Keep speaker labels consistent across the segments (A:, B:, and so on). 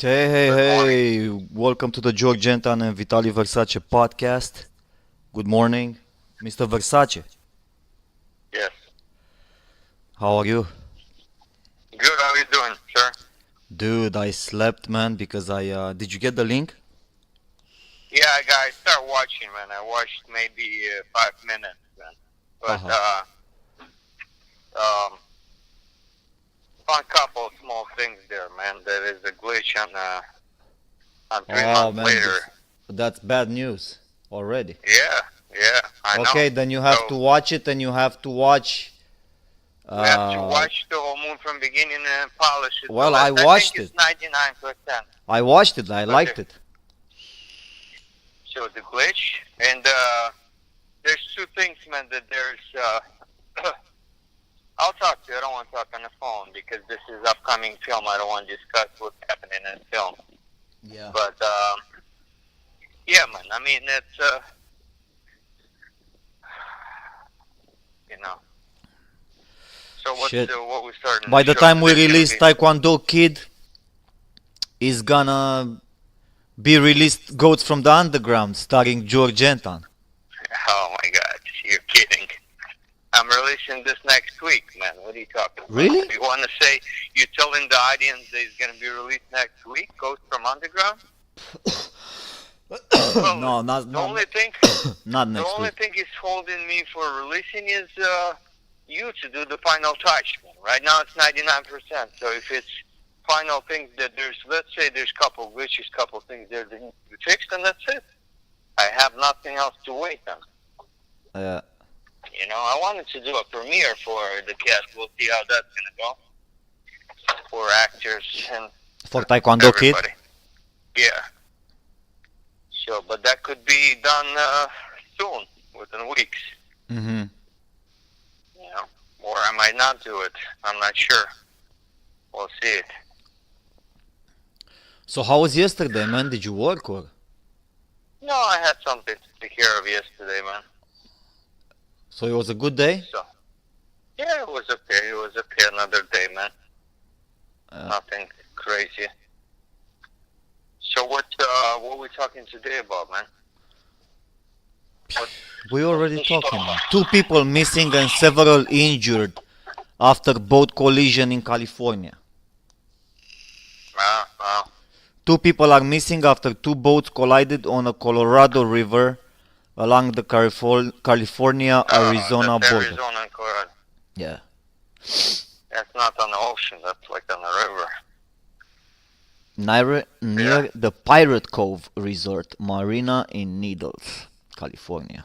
A: Hey, hey,
B: Good morning.
A: hey! Welcome to the George Anton and Vitaliy Versace podcast. Good morning, Mr. Versace.
B: Yes.
A: How are you?
B: Good. How are you doing, sir?
A: Dude, I slept, man, because did you get the link?
B: Yeah, guys, start watching, man. I watched maybe 5 minutes, man. But
A: Uh-huh.
B: um, on a couple of small things there, man. There is a glitch on three
A: Oh,
B: months
A: man,
B: later.
A: that's bad news already.
B: Yeah, yeah, I know.
A: Okay, then you have
B: So
A: to watch it and you have to watch.
B: we have to
A: Uh,
B: watch the whole moon from beginning and polish it. So
A: well, I
B: I think
A: watched
B: it's
A: it.
B: 99%.
A: I watched it. I
B: But
A: liked it.
B: so the glitch and there's two things, man. That there's I'll talk to you. I don't want to talk on the phone because this is upcoming film. I don't want to discuss what's happening in film.
A: Yeah.
B: But yeah, man. I mean, it's you know. So
A: Shit.
B: what we starting
A: By
B: the
A: the
B: show
A: time we
B: today?
A: release Taekwondo Kid, is gonna be released Goats from the Underground, starring George Anton.
B: Oh my God, you're kidding. I'm releasing this next week, man. What are you talking about?
A: Really?
B: You want to say you're telling the audience that it's going to be released next week? Ghost from Underground? Well,
A: No,
B: the only thing,
A: not
B: the
A: next
B: only
A: week.
B: thing is holding me for releasing is you to do the final touch. Man. Right now it's 99%. So if it's final things that let's say there's a couple glitches, couple things there that need to be fixed, and that's it. I have nothing else to wait on.
A: Uh,
B: You know, I wanted to do a premiere for the cast. We'll see how that's going to go. For actors and
A: for Taekwondo Kid.
B: everybody. Yeah. So, but that could be done soon, within weeks.
A: Mm-hmm.
B: You know, or I might not do it. I'm not sure. We'll see it.
A: So how was yesterday, man? Did you work or?
B: No, I had something to take care of yesterday, man.
A: So it was a good day?
B: So, yeah, it was okay. It was okay. Another day, man. Nothing crazy. So what we talking today about, man?
A: We already talking, man. 2 people missing and several injured after boat collision in California.
B: Wow.
A: 2 people are missing after 2 boats collided on a Colorado River along the California-Arizona
B: That's
A: border.
B: Arizona and Colorado.
A: Yeah.
B: That's not on the ocean. That's like on the river.
A: Near the Pirate Cove Resort Marina in Needles, California.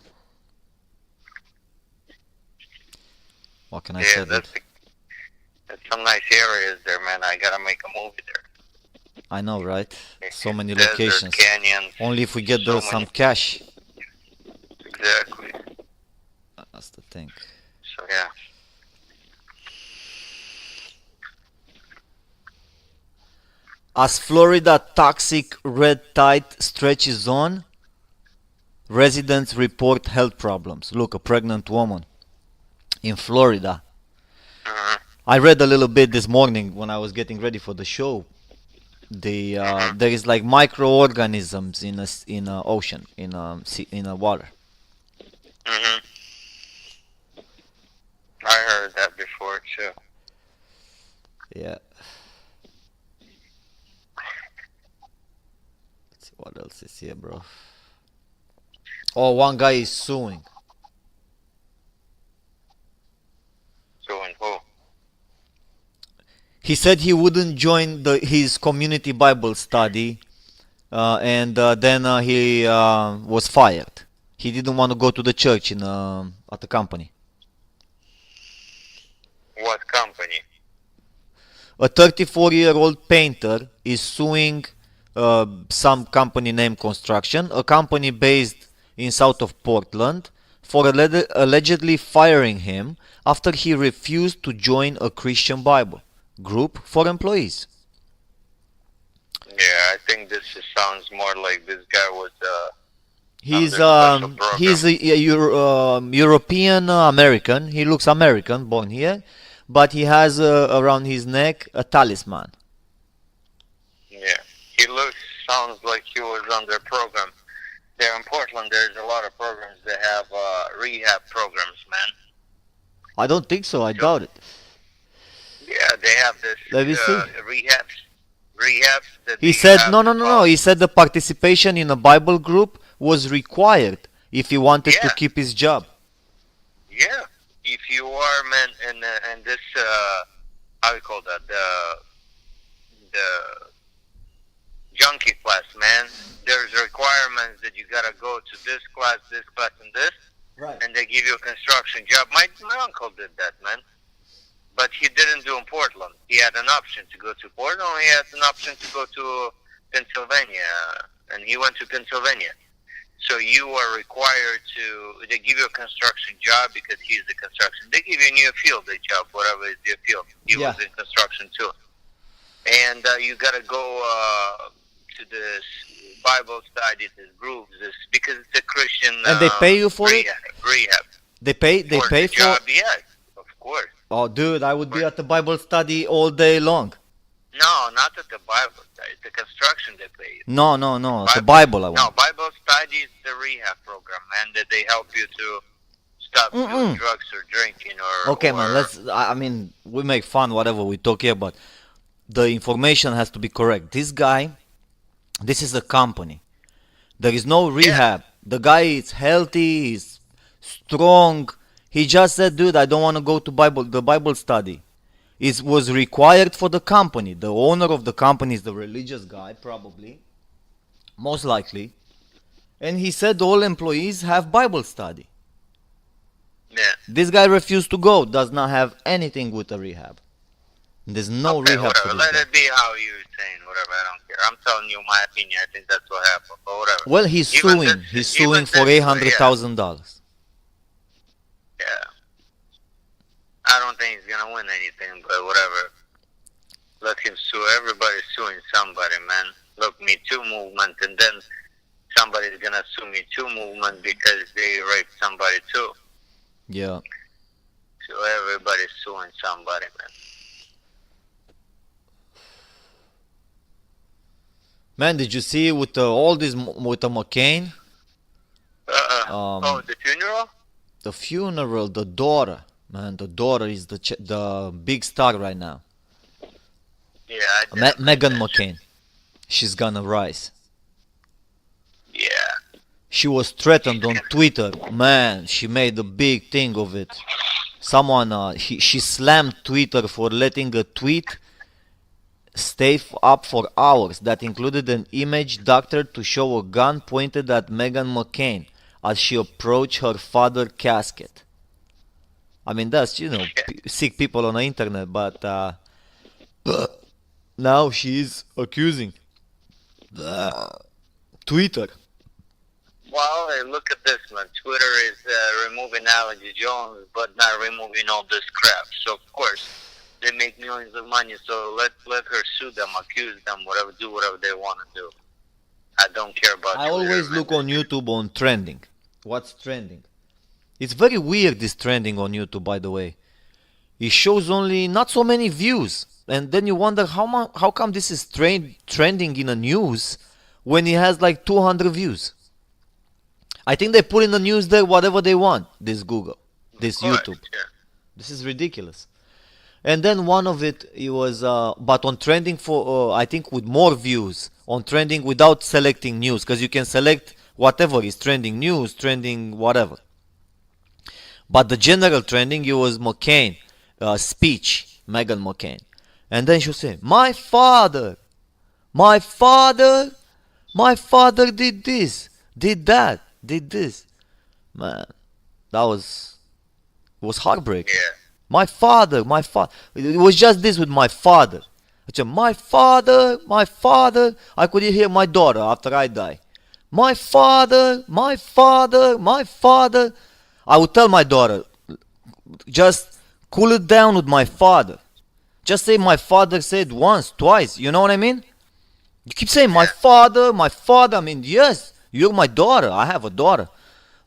A: What can I say?
B: That's some nice areas there, man. I gotta make a movie there.
A: I know, right? So many
B: Desert,
A: locations.
B: canyons.
A: Only if we get
B: so
A: some
B: many.
A: cash.
B: Exactly.
A: That's the thing.
B: So yeah.
A: As Florida toxic red tide stretches on, residents report health problems. Look, a pregnant woman in Florida.
B: Uh-huh.
A: I read a little bit this morning when I was getting ready for the show. There is like microorganisms in a ocean, in a water.
B: Mhm. I heard that before too.
A: Yeah. Let's see what else is here, bro. Oh, one guy is suing.
B: Suing who?
A: He said he wouldn't join his community Bible study, and then he was fired. He didn't want to go to the church at the company.
B: What company?
A: A 34-year-old painter is suing some company named Construction, a company based in south of Portland, for allegedly firing him after he refused to join a Christian Bible group for employees.
B: Yeah, I think sounds more like this guy was
A: He's
B: under special program.
A: he's a European American. He looks American, born here, but he has around his neck a talisman.
B: Yeah. sounds like he was on their program. There in Portland, there's a lot of programs that have rehab programs, man.
A: I don't think so. I doubt it.
B: Yeah, they have this
A: Let me see.
B: rehabs that
A: He
B: they
A: said,
B: have
A: no. He said the participation in a Bible group was required if he wanted to
B: Yeah.
A: keep his job.
B: Yeah, if you are, man, and this how you call that, the junkie class, man. There's requirements that you gotta go to this class, and this,
A: Right.
B: and they give you a construction job. My uncle did that, man, but he didn't do in Portland. He had an option to go to Portland. He had an option to go to Pennsylvania, and he went to Pennsylvania. So you are required to, they give you a construction job because he's the construction. They give you a new field, the job, whatever is your field. He
A: Yeah.
B: was in construction too. And you got to go to this Bible study, this group, because it's a Christian
A: And they pay you for it?
B: Rehab.
A: They pay
B: For
A: for
B: the job, yes, of course.
A: Oh, dude, I would be at the Bible study all day long.
B: No, not at the Bible study. It's the construction they pay you.
A: No. The Bible I want.
B: No, Bible study is the rehab program, man, that they help you to stop doing drugs or drinking or...
A: Okay,
B: or,
A: man, I mean, we make fun, whatever we talk here, but the information has to be correct. This guy, this is a company. There is no rehab. The guy is healthy, he's strong. He just said, dude, I don't want to go to the Bible study. It was required for the company. The owner of the company is the religious guy, probably, most likely. And he said all employees have Bible study.
B: Yeah.
A: This guy refused to go, does not have anything with the rehab. There's no
B: Okay,
A: rehab for
B: whatever.
A: this
B: Let
A: guy.
B: it be how you're saying, whatever. I don't care. I'm telling you my opinion. I think that's what happened, but whatever.
A: Well, he's
B: Even
A: suing.
B: this-
A: He's
B: even
A: suing for
B: this-
A: $800,000.
B: Yeah. I don't think he's gonna win anything, but whatever. Let him sue. Everybody's suing somebody, man. Look, Me Too movement, and then somebody's gonna sue Me Too movement because they raped somebody too.
A: Yeah.
B: So everybody's suing somebody, man.
A: Man, did you see with all this with the McCain?
B: The funeral?
A: The funeral, the daughter. Man, the daughter is the big star right now.
B: Yeah, I did.
A: Meghan McCain. She's gonna rise.
B: Yeah.
A: She was threatened on Twitter. Man, she made a big thing of it. Someone, she slammed Twitter for letting a tweet stay up for hours that included an image doctored to show a gun pointed at Meghan McCain as she approached her father's casket. I mean, that's, sick people on the internet, but now she is accusing Twitter.
B: Well, hey, look at this, man. Twitter is removing Alex Jones, but not removing all this crap. So, of course, they make millions of money. So let her sue them, accuse them, whatever, do whatever they want to do. I don't care about
A: I
B: Twitter,
A: always
B: man.
A: look on YouTube on trending. What's trending? It's very weird, this trending on YouTube, by the way. It shows only not so many views. And then you wonder how come this is trending in the news when it has like 200 views. I think they put in the news there whatever they want, this Google, this
B: Of course,
A: YouTube.
B: yeah.
A: This is ridiculous. And then one of it was, but on trending for, I think with more views, on trending without selecting news, because you can select whatever is trending news, trending whatever. But the general trending, it was McCain, speech, Meghan McCain. And then she'll say, my father did this, did that, did this. Man, that was heartbreaking.
B: Yeah.
A: My father. It was just this with my father. I said, my father. I could hear my daughter after I die. My father. I would tell my daughter, just cool it down with my father. Just say my father said once, twice. You know what I mean? You keep saying my father. I mean, yes, you're my daughter. I have a daughter.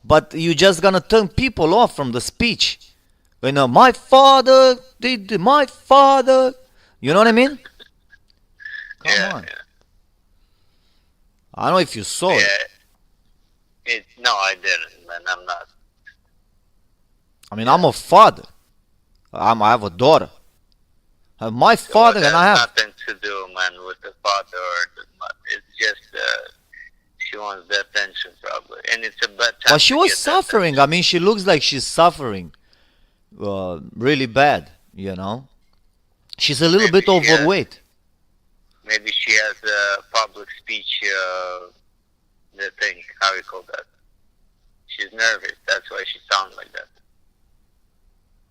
A: But you're just gonna turn people off from the speech. My father my father. You know what I mean? Come on.
B: Yeah.
A: I don't know if you saw it.
B: Yeah. No, I didn't, man. I'm not.
A: I mean, I'm a father. I have a daughter. I have my
B: Well,
A: father,
B: that
A: and I
B: has
A: have.
B: nothing to do, man, with the father or the mother. It's just she wants the attention, probably, and it's a bad time
A: But she
B: to
A: was
B: get that
A: suffering.
B: attention.
A: I mean, she looks like she's suffering really bad, She's a little
B: Maybe
A: bit
B: she has.
A: overweight.
B: Maybe she has a public speech. The thing, how you call that? She's nervous. That's why she sounds like that,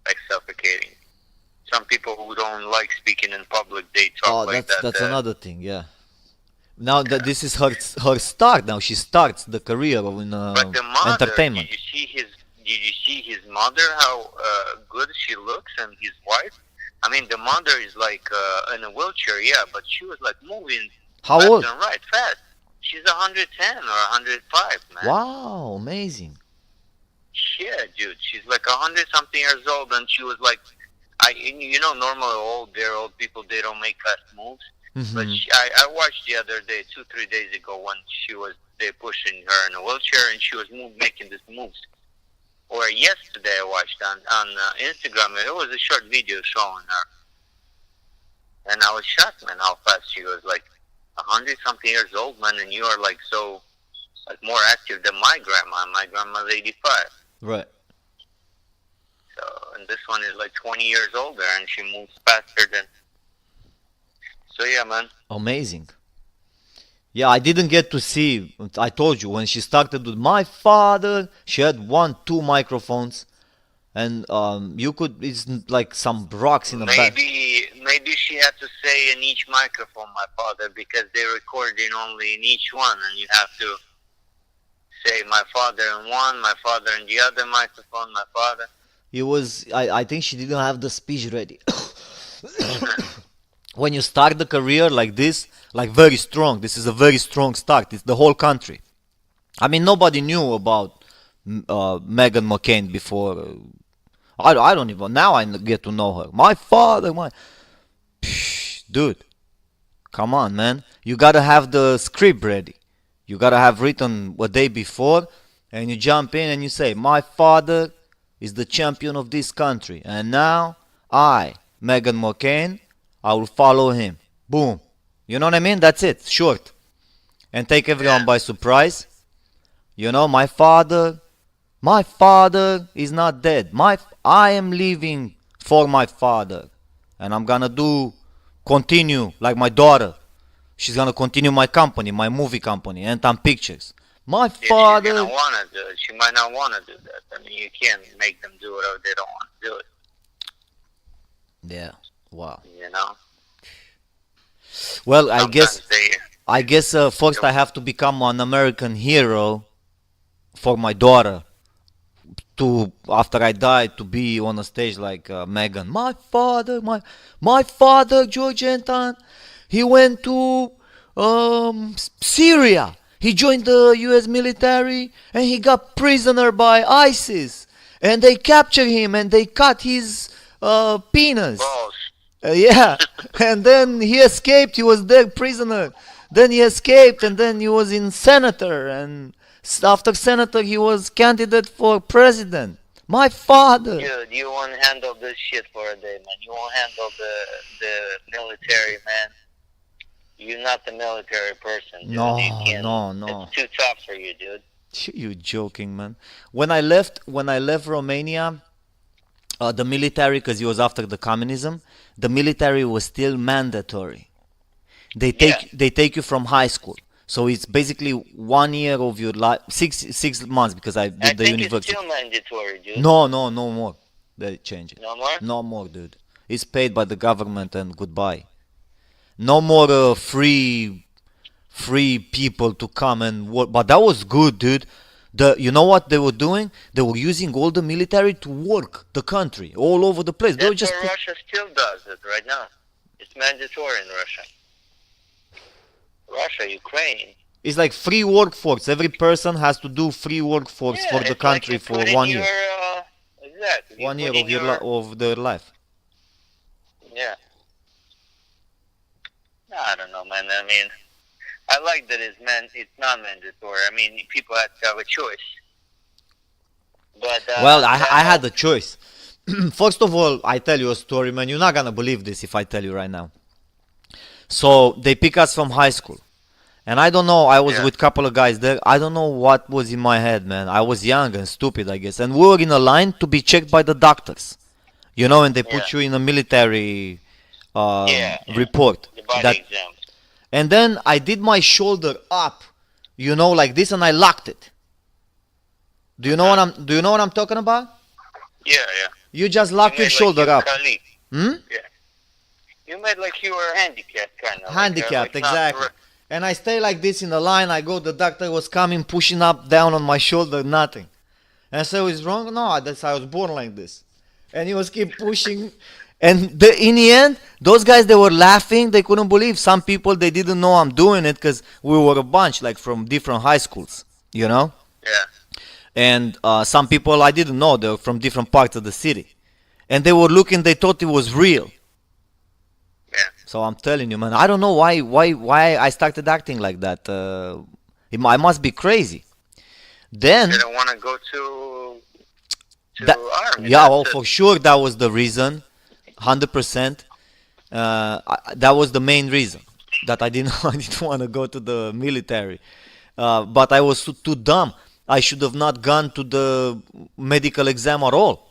B: like suffocating. Some people who don't like speaking in public, they talk
A: Oh,
B: like
A: that's
B: that.
A: that's another thing, yeah. Now that this is her start. Now she starts the career in
B: But the mother,
A: entertainment.
B: Did you see his mother? How good she looks, and his wife. I mean, the mother is like in a wheelchair, yeah, but she was like moving
A: How
B: left
A: old?
B: and right fast. She's 110 or 105, man.
A: Wow, amazing.
B: Yeah, dude, she's like 100 something years old, and she was like, normally old people, they don't make fast moves. But
A: Hmm.
B: I watched the other day, 2-3 days ago, when they pushing her in a wheelchair, and she was making these moves. Or yesterday I watched on Instagram, and it was a short video showing her, and I was shocked, man, how fast she was. Like 100 something years old, man, and you are like so like more active than my grandma. My grandma's 85.
A: Right.
B: So, and this one is like 20 years older, and she moves faster than. So yeah, man.
A: Amazing. Yeah, I didn't get to see. I told you when she started with my father, she had 2 microphones, and you could. It's like some rocks in the back.
B: Maybe she had to say in each microphone, my father, because they're recording only in each one, and you have to say my father in one, my father in the other microphone, my father.
A: It was. I think she didn't have the speech ready. When you start the career like this, like very strong, this is a very strong start. It's the whole country. I mean, nobody knew about Meghan McCain before. I don't even. Now I get to know her. My father, dude, come on, man. You gotta have the script ready. You gotta have written a day before, and you jump in and you say, my father is the champion of this country, and now I, Meghan McCain, I will follow him. Boom. You know what I mean? That's it. Short. And take everyone
B: Yeah.
A: by surprise. My father is not dead. I am living for my father. And I'm gonna continue like my daughter. She's gonna continue my company, my movie company, Anton Pictures. My
B: If she's gonna
A: father.
B: wanna do it, she might not wanna do that. I mean, you can't make them do whatever they don't want to do it.
A: Yeah. Wow.
B: You know.
A: Well, I
B: Sometimes
A: guess first I have to become an American hero for my daughter to after I die to be on a stage like Megan. My father, George Anton, he went to Syria. He joined the U.S. military and he got prisoner by ISIS, and they captured him and they cut his penis.
B: balls.
A: Yeah, and then he escaped. He was there prisoner. Then he escaped, and then he was in senator, and after senator he was candidate for president. My father.
B: Dude, you won't handle this shit for a day, man. You won't handle the military, man. You're not the military person, dude.
A: No,
B: You can't.
A: no.
B: It's too tough for you, dude.
A: You joking, man? When I left Romania, the military, because it was after the communism, the military was still mandatory. They take you from high school, so it's basically 1 year of your life, six months because I
B: I
A: did the
B: think it's
A: university.
B: still mandatory, dude.
A: No more. They change it.
B: No more?
A: No more, dude. It's paid by the government and goodbye. No more free people to come and work. But that was good, dude. You know what they were doing? They were using all the military to work the country all over the place. They were
B: That's
A: just
B: what Russia still does it right now. It's mandatory in Russia. Russia, Ukraine.
A: it's like free workforce. Every person has to do free workforce
B: Yeah,
A: for the
B: it's like
A: country
B: you
A: for
B: put in
A: 1
B: your,
A: year.
B: exactly. You
A: 1 year
B: put in
A: of your of their life.
B: Yeah. I don't know, man. I mean, I like that it's not mandatory. I mean, people have to have a choice. But
A: Well,
B: that
A: I had
B: whole
A: a choice. First of all, I tell you a story, man. You're not gonna believe this if I tell you right now. So they pick us from high school. And I don't know, I was
B: yeah
A: with a couple of guys there. I don't know what was in my head, man. I was young and stupid, I guess. And we were in a line to be checked by the doctors. You know, and they
B: yeah
A: put you in a military
B: yeah
A: report.
B: the body
A: That,
B: exam.
A: and then I did my shoulder up, you know, like this, and I locked it.
B: Uh-huh.
A: Do you know what I'm talking about?
B: Yeah.
A: You just
B: You
A: lock your
B: made like
A: shoulder
B: you
A: up.
B: Kali.
A: Hmm?
B: Yeah. You made like you were handicapped, kind of
A: Handicapped,
B: like not.
A: exactly. And I stay like this in the line. I go, the doctor was coming, pushing up, down on my shoulder, nothing. And I said, "Is wrong?" No, that's I was born like this. And he was keep pushing. And in the end, those guys they were laughing. They couldn't believe. Some people they didn't know I'm doing it because we were a bunch like from different high schools, you know.
B: Yeah.
A: And some people I didn't know they were from different parts of the city, and they were looking. They thought it was real.
B: Yeah.
A: So I'm telling you, man, I don't know why I started acting like that. I must be crazy.
B: They
A: Then
B: don't want to go to
A: that,
B: army.
A: yeah,
B: That's
A: well,
B: it.
A: for sure that was the reason, 100%. That was the main reason that I didn't I didn't want to go to the military. But I was too dumb. I should have not gone to the medical exam at all.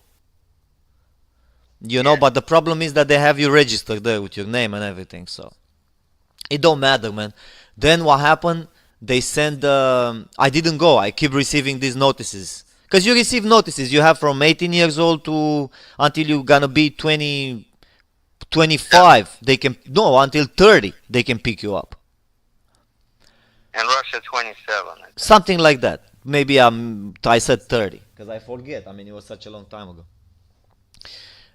A: You know,
B: Yeah.
A: but the problem is that they have you registered there with your name and everything. So it don't matter, man. Then what happened? They send. I didn't go. I keep receiving these notices. Cause you receive notices. You have from 18 years old to until you gonna be 20,
B: Yeah.
A: 25. They can no until 30. They can pick you up.
B: And Russia 27. I think.
A: Something like that. Maybe I said 30 because I forget. I mean, it was such a long time ago.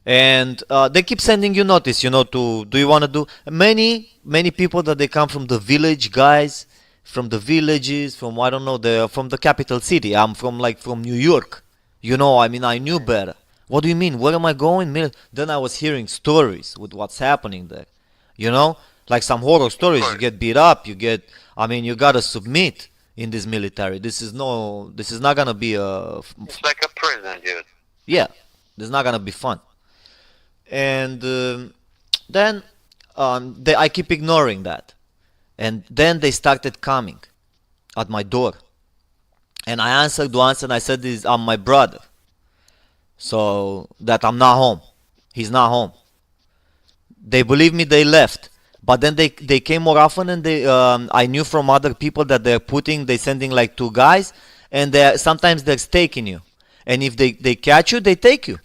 A: And they keep sending you notice, you know, to do you want to do many people that they come from the village guys, from the villages, from I don't know, the from the capital city. I'm from like from New York, you know. I mean, I knew better. What do you mean? Where am I going? Then I was hearing stories with what's happening there, you know, like some horror
B: Of
A: stories. You
B: course.
A: get beat up. You get. I mean, you gotta submit in this military. This is not gonna be
B: It's like a prison, dude.
A: yeah. This is not gonna be fun. And then I keep ignoring that. And then they started coming at my door. And I answered once and I said, I'm my brother. So that I'm not home. He's not home. They believe me, they left. But then they came more often and I knew from other people that they sending like two guys and sometimes they're staking you. And if they catch you, they take you.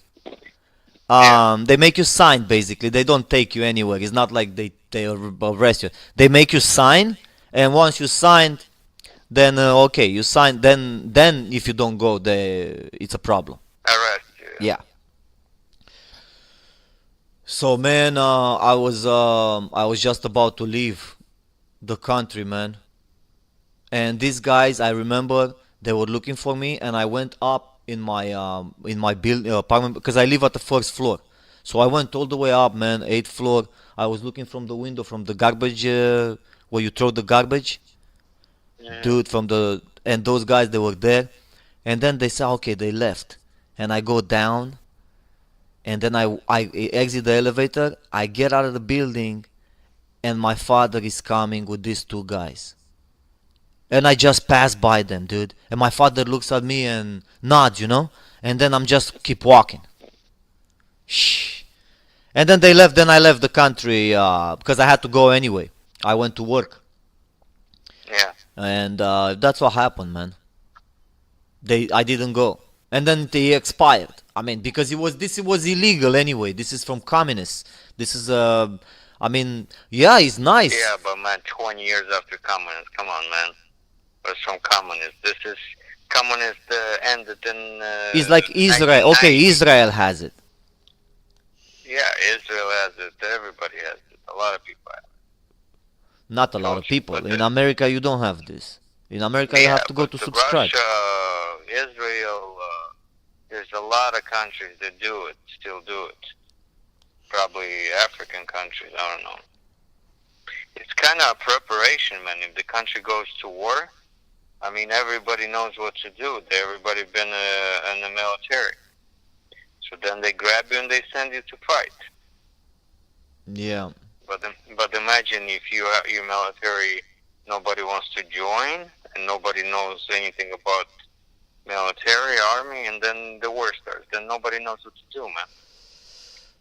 B: Yeah.
A: They make you sign basically. They don't take you anywhere. It's not like they arrest you. They make you sign, and once you signed, then okay, you sign. Then if you don't go, it's a problem.
B: Arrest you. Yeah.
A: Yeah. So man, I was just about to leave the country, man. And these guys, I remember they were looking for me, and I went up in my apartment because I live at the first floor. So I went all the way up, man, eighth floor. I was looking from the window from the garbage where you throw the garbage,
B: Yeah.
A: dude. And those guys they were there, and then they said, okay, they left, and I go down, and then I exit the elevator. I get out of the building, and my father is coming with these two guys. And I just pass by them, dude. And my father looks at me and nods, you know. And then I'm just keep walking. Shh. And then they left. Then I left the country because I had to go anyway. I went to work,
B: Yeah.
A: and that's what happened, man. I didn't go, and then they expired. I mean, because it was illegal anyway. This is from communists. This is I mean, yeah, it's nice.
B: Yeah, but man, 20 years after communist, come on, man. What's from communist? This is communist ended in
A: It's like Israel. Okay,
B: 1990.
A: Israel has it.
B: Yeah, Israel has it. Everybody has it. A lot of people have
A: Not a
B: it.
A: lot of
B: Told you.
A: people.
B: But
A: In America, you don't have this. In America, you
B: yeah,
A: have to go
B: but
A: to
B: the
A: subscribe.
B: Russia, Israel, there's a lot of countries that do it, still do it. Probably African countries, I don't know. it's kind of a preparation, man. If the country goes to war, I mean, everybody knows what to do. Everybody been in the military. So then they grab you and they send you to fight.
A: Yeah.
B: But imagine if you have your military, nobody wants to join, and nobody knows anything about military, army, and then the war starts. Then nobody knows what to do, man.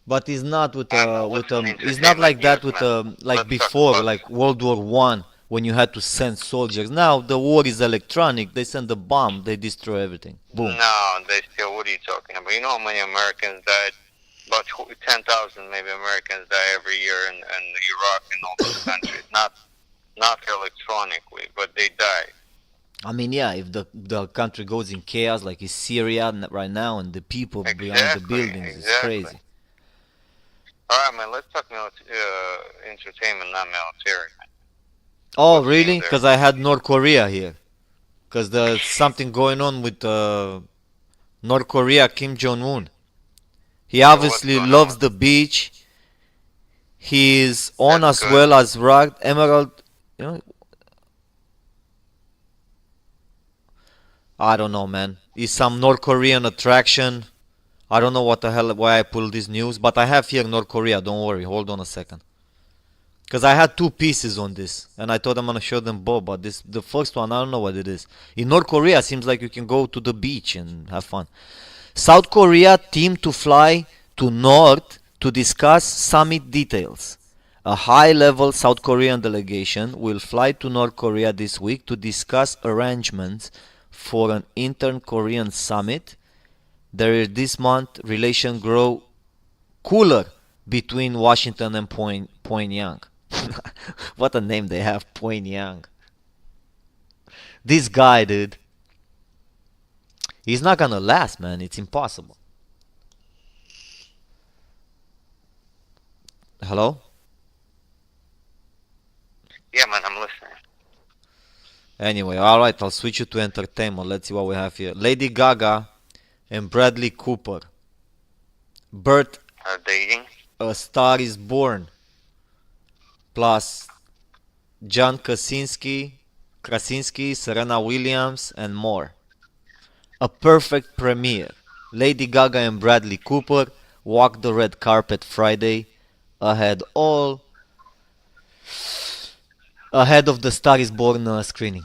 A: But it's not with
B: Listening
A: it's not like
B: entertainment
A: that
B: news,
A: with
B: man.
A: like
B: Let's talk
A: before,
B: about
A: like World War I, when you had to send soldiers. Now the war is electronic. They send a bomb, they destroy everything. Boom.
B: No, they still. What are you talking about? You know how many Americans died? About 10,000 maybe Americans die every year in Iraq and all those countries. Not electronically, but they die.
A: I mean, yeah, if the country goes in chaos like is Syria right now, and the people behind the buildings, it's crazy.
B: All right, man. Let's talk entertainment, not military.
A: Oh, really? Because I had North Korea here. Because there's something going on with North Korea, Kim Jong-un. He obviously loves the beach. He is on as well as rugged emerald. You know, I don't know, man. It's some North Korean attraction. I don't know what the hell why I pulled this news, but I have here North Korea. Don't worry. Hold on a second. Because I had two pieces on this, and I thought I'm gonna show them both. But the first one, I don't know what it is. In North Korea, seems like you can go to the beach and have fun. South Korea teamed to fly to North to discuss summit details. A high-level South Korean delegation will fly to North Korea this week to discuss arrangements for an inter-Korean summit. There is this month relations grow cooler between Washington and Pyongyang. What a name they have, Pyongyang. This guy, dude, he's not gonna last, man. It's impossible. Hello?
B: Yeah, man, I'm listening.
A: Anyway, alright, I'll switch you to entertainment. Let's see what we have here. Lady Gaga and Bradley Cooper. Birth
B: Are dating?
A: A Star is Born. Plus John Krasinski, Serena Williams, and more. A perfect premiere. Lady Gaga and Bradley Cooper walked the red carpet Friday ahead of the Star is Born screening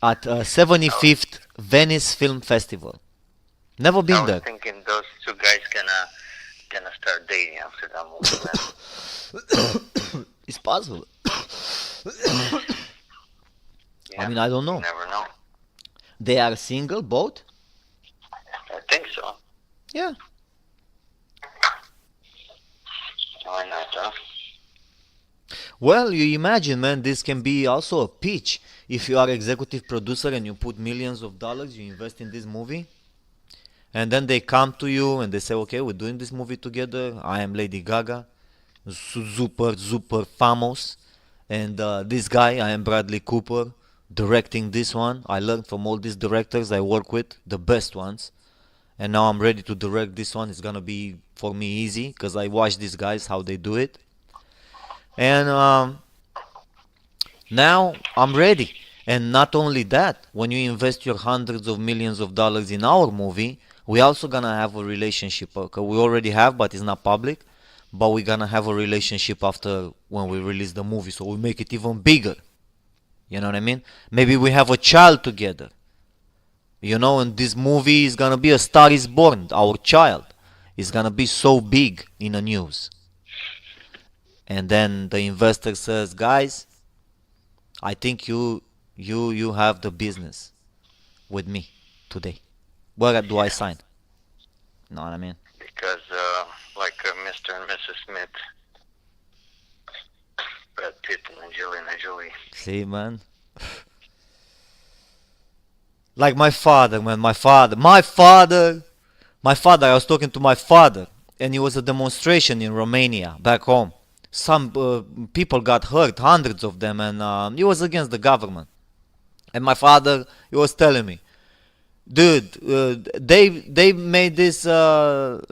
A: at 75th Venice Film Festival. Never been
B: I was
A: there.
B: thinking those two guys gonna start dating after that movie.
A: It's possible.
B: Yeah,
A: I mean, I don't know.
B: You never know.
A: They are single, both?
B: I think so.
A: Yeah.
B: Why not, huh?
A: Well, you imagine, man, this can be also a pitch. If you are executive producer and you put millions of dollars, you invest in this movie, and then they come to you and they say, okay, we're doing this movie together. I am Lady Gaga, super famous, and this guy, I am Bradley Cooper, directing this one. I learned from all these directors I work with, the best ones, and now I'm ready to direct this one. It's gonna be for me easy because I watch these guys how they do it, and now I'm ready. And not only that, when you invest your hundreds of millions of dollars in our movie, we also gonna have a relationship. Okay, we already have, but it's not public. But we're gonna have a relationship after when we release the movie, so we make it even bigger. You know what I mean? Maybe we have a child together. You know, and this movie is gonna be A Star is Born. Our child is gonna be so big in the news. And then the investor says, guys, I think you have the business with me today. Where do I sign? Know what I mean?
B: Because, like Mr. and Mrs. Smith, Brad Pitt and Angelina Jolie.
A: See, man? Like my father, man. My father, I was talking to my father, and it was a demonstration in Romania, back home. Some people got hurt, hundreds of them, and it was against the government. And my father, he was telling me, dude, they made this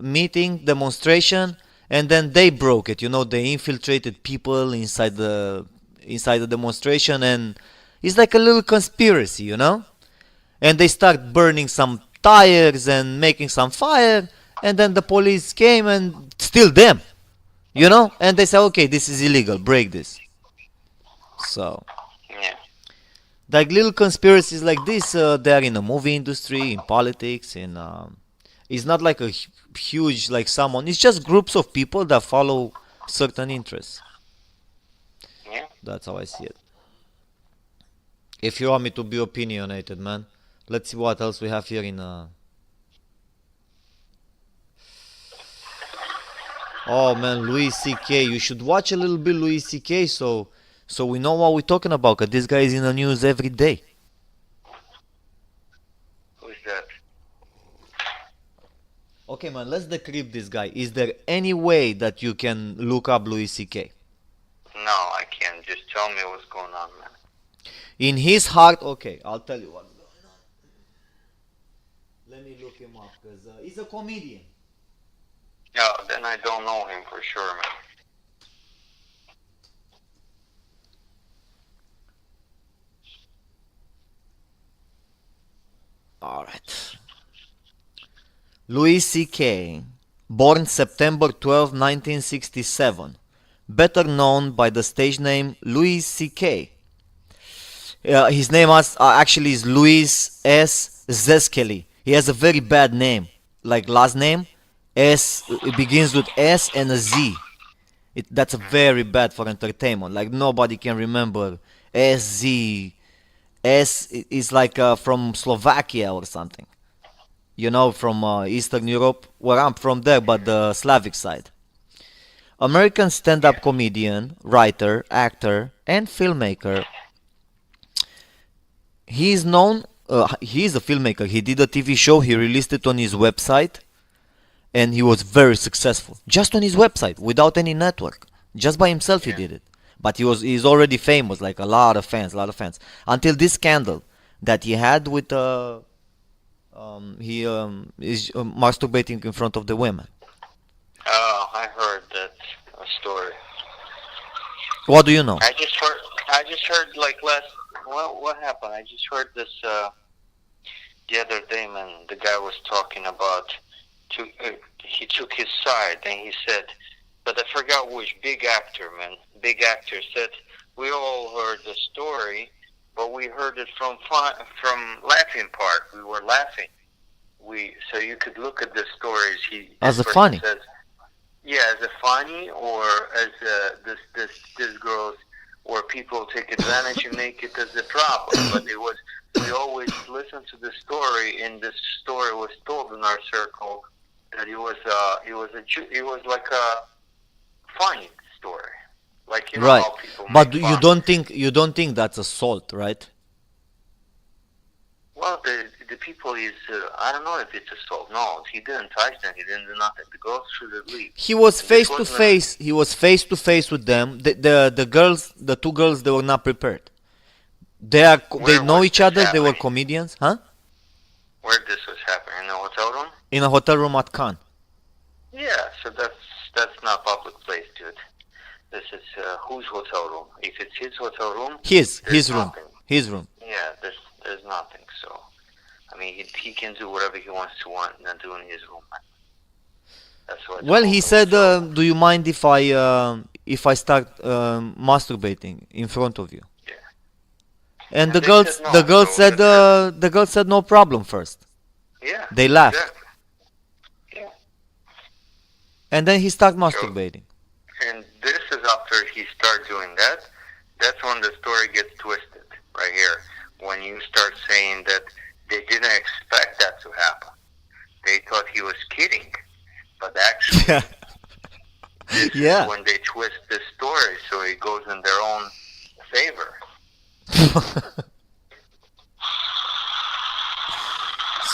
A: meeting, demonstration, and then they broke it. You know, they infiltrated people inside inside the demonstration, and it's like a little conspiracy, you know. And they start burning some tires and making some fire, and then the police came and still them, you know. And they say, okay, this is illegal, break this. So
B: Yeah.
A: like little conspiracies like this, they are in the movie industry, in politics, in it's not like a huge like someone. It's just groups of people that follow certain interests.
B: Yeah.
A: That's how I see it. If you want me to be opinionated, man, let's see what else we have here in. Oh man, Louis C.K. You should watch a little bit Louis C.K. So we know what we're talking about. 'Cause this guy is in the news every day.
B: Who's that?
A: Okay, man, let's decrypt this guy. Is there any way that you can look up Louis C.K.?
B: No, I can't. Just tell me what's going on, man.
A: In his heart, okay, I'll tell you what's going on. Let me look him up, because he's a comedian.
B: No, then I don't know him for sure, man.
A: All right. Louis C.K., born September 12, 1967, better known by the stage name Louis C.K. His name actually is Louis S. Zeskeli. He has a very bad name, like last name. S. It begins with S and a Z. That's very bad for entertainment. Like nobody can remember S Z. S is like from Slovakia or something. You know, from Eastern Europe. Where I'm from there, but the Slavic side. American stand-up comedian, writer, actor, and filmmaker. He is known. He is a filmmaker. He did a TV show. He released it on his website, and he was very successful. Just on his website, without any network, just by himself, he
B: Yeah.
A: did it. But he's already famous, like a lot of fans, Until this scandal that he had with he is masturbating in front of the women.
B: Oh, I heard that story.
A: What do you know?
B: I just heard like last. What happened? I just heard this the other day, man. The guy was talking about. He took his side and he said, but I forgot which big actor, man. Big actor said we all heard the story, but we heard it from laughing part. We were laughing. So you could look at the stories.
A: As a
B: this person
A: funny.
B: says, yeah, as a funny, or as this girl's, or people take advantage and make it as a problem. But we always listened to the story, and this story was told in our circle that it was like a funny story, like
A: Right.
B: how people
A: But
B: make
A: you
B: fun.
A: don't think that's assault, right?
B: Well, the people is I don't know if it's assault. No, he didn't touch them. He didn't do nothing. The girls should have leave.
A: He was
B: And this
A: face to
B: wasn't
A: face. He was face to face with them. The girls, the two girls, they were not prepared. They
B: Where
A: know
B: was
A: each
B: this
A: other. They were
B: happening?
A: comedians, huh?
B: Where this was happening in the hotel room.
A: In a hotel room at Cannes.
B: Yeah, so that's not public place, dude. This is whose hotel room? If it's his hotel room,
A: His
B: there's
A: room.
B: nothing.
A: His room.
B: Yeah, there's nothing. So, I mean, he can do whatever he wants to want and do in his room. That's what.
A: Well, he
B: it's
A: said,
B: called,
A: "Do you mind if I start masturbating in front of you?"
B: yeah.
A: And
B: And they said no, so
A: the girl said no problem first.
B: Yeah.
A: They laughed,
B: Exactly. Yeah.
A: and then he started masturbating.
B: And this is after he started doing that. That's when the story gets twisted, right here. When you start saying that they didn't expect that to happen. They thought he was kidding. But actually, this
A: Yeah.
B: is when they twist the story so it goes in their own favor.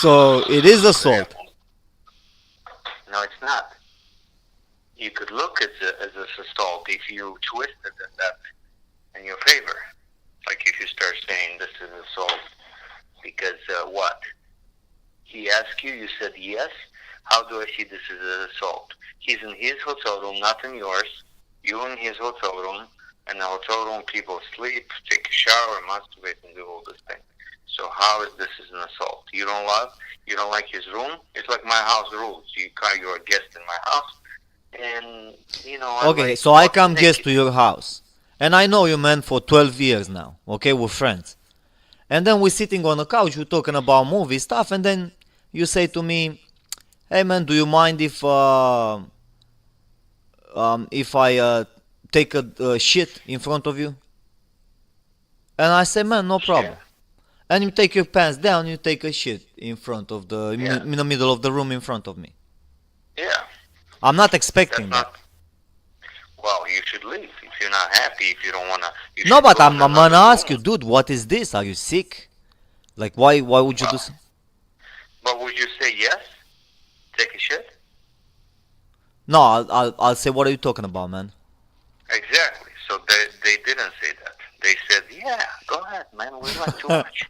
A: So it is assault.
B: No, it's not. You could look at it as an assault if you twisted that in your favor. Like if you start saying this is assault because what? He asked you, you said yes. How do I see this as an assault? He's in his hotel room, not in yours. You in his hotel room, In the hotel room, people sleep, take a shower, masturbate, and do all this thing. So how is this is an assault? You don't love? You don't like his room? It's like my house rules. You're a guest in my house, and I
A: Okay,
B: like
A: so I
B: walking
A: come guest
B: naked.
A: to your house. And I know you, man, for 12 years now. Okay, we're friends. And then we're sitting on the couch, we're talking about movie stuff, and then you say to me, hey, man, do you mind if I take a shit in front of you? And I say, man, no
B: Yeah,
A: problem. And you take your pants down, you take a shit in front of
B: yeah,
A: in the middle of the room in front of me.
B: yeah.
A: I'm not
B: That's
A: expecting that.
B: not. Well, you should leave if you're not happy. If you don't wanna, you
A: No,
B: should
A: but
B: go in
A: I'm gonna
B: another
A: ask you,
B: room.
A: dude, what is this? Are you sick? Like, why would you do
B: Well,
A: so?
B: but would you say yes? Take a shit?
A: No, I'll say, what are you talking about, man?
B: Exactly. So they didn't say that. They said, yeah, go ahead, man. We like to watch.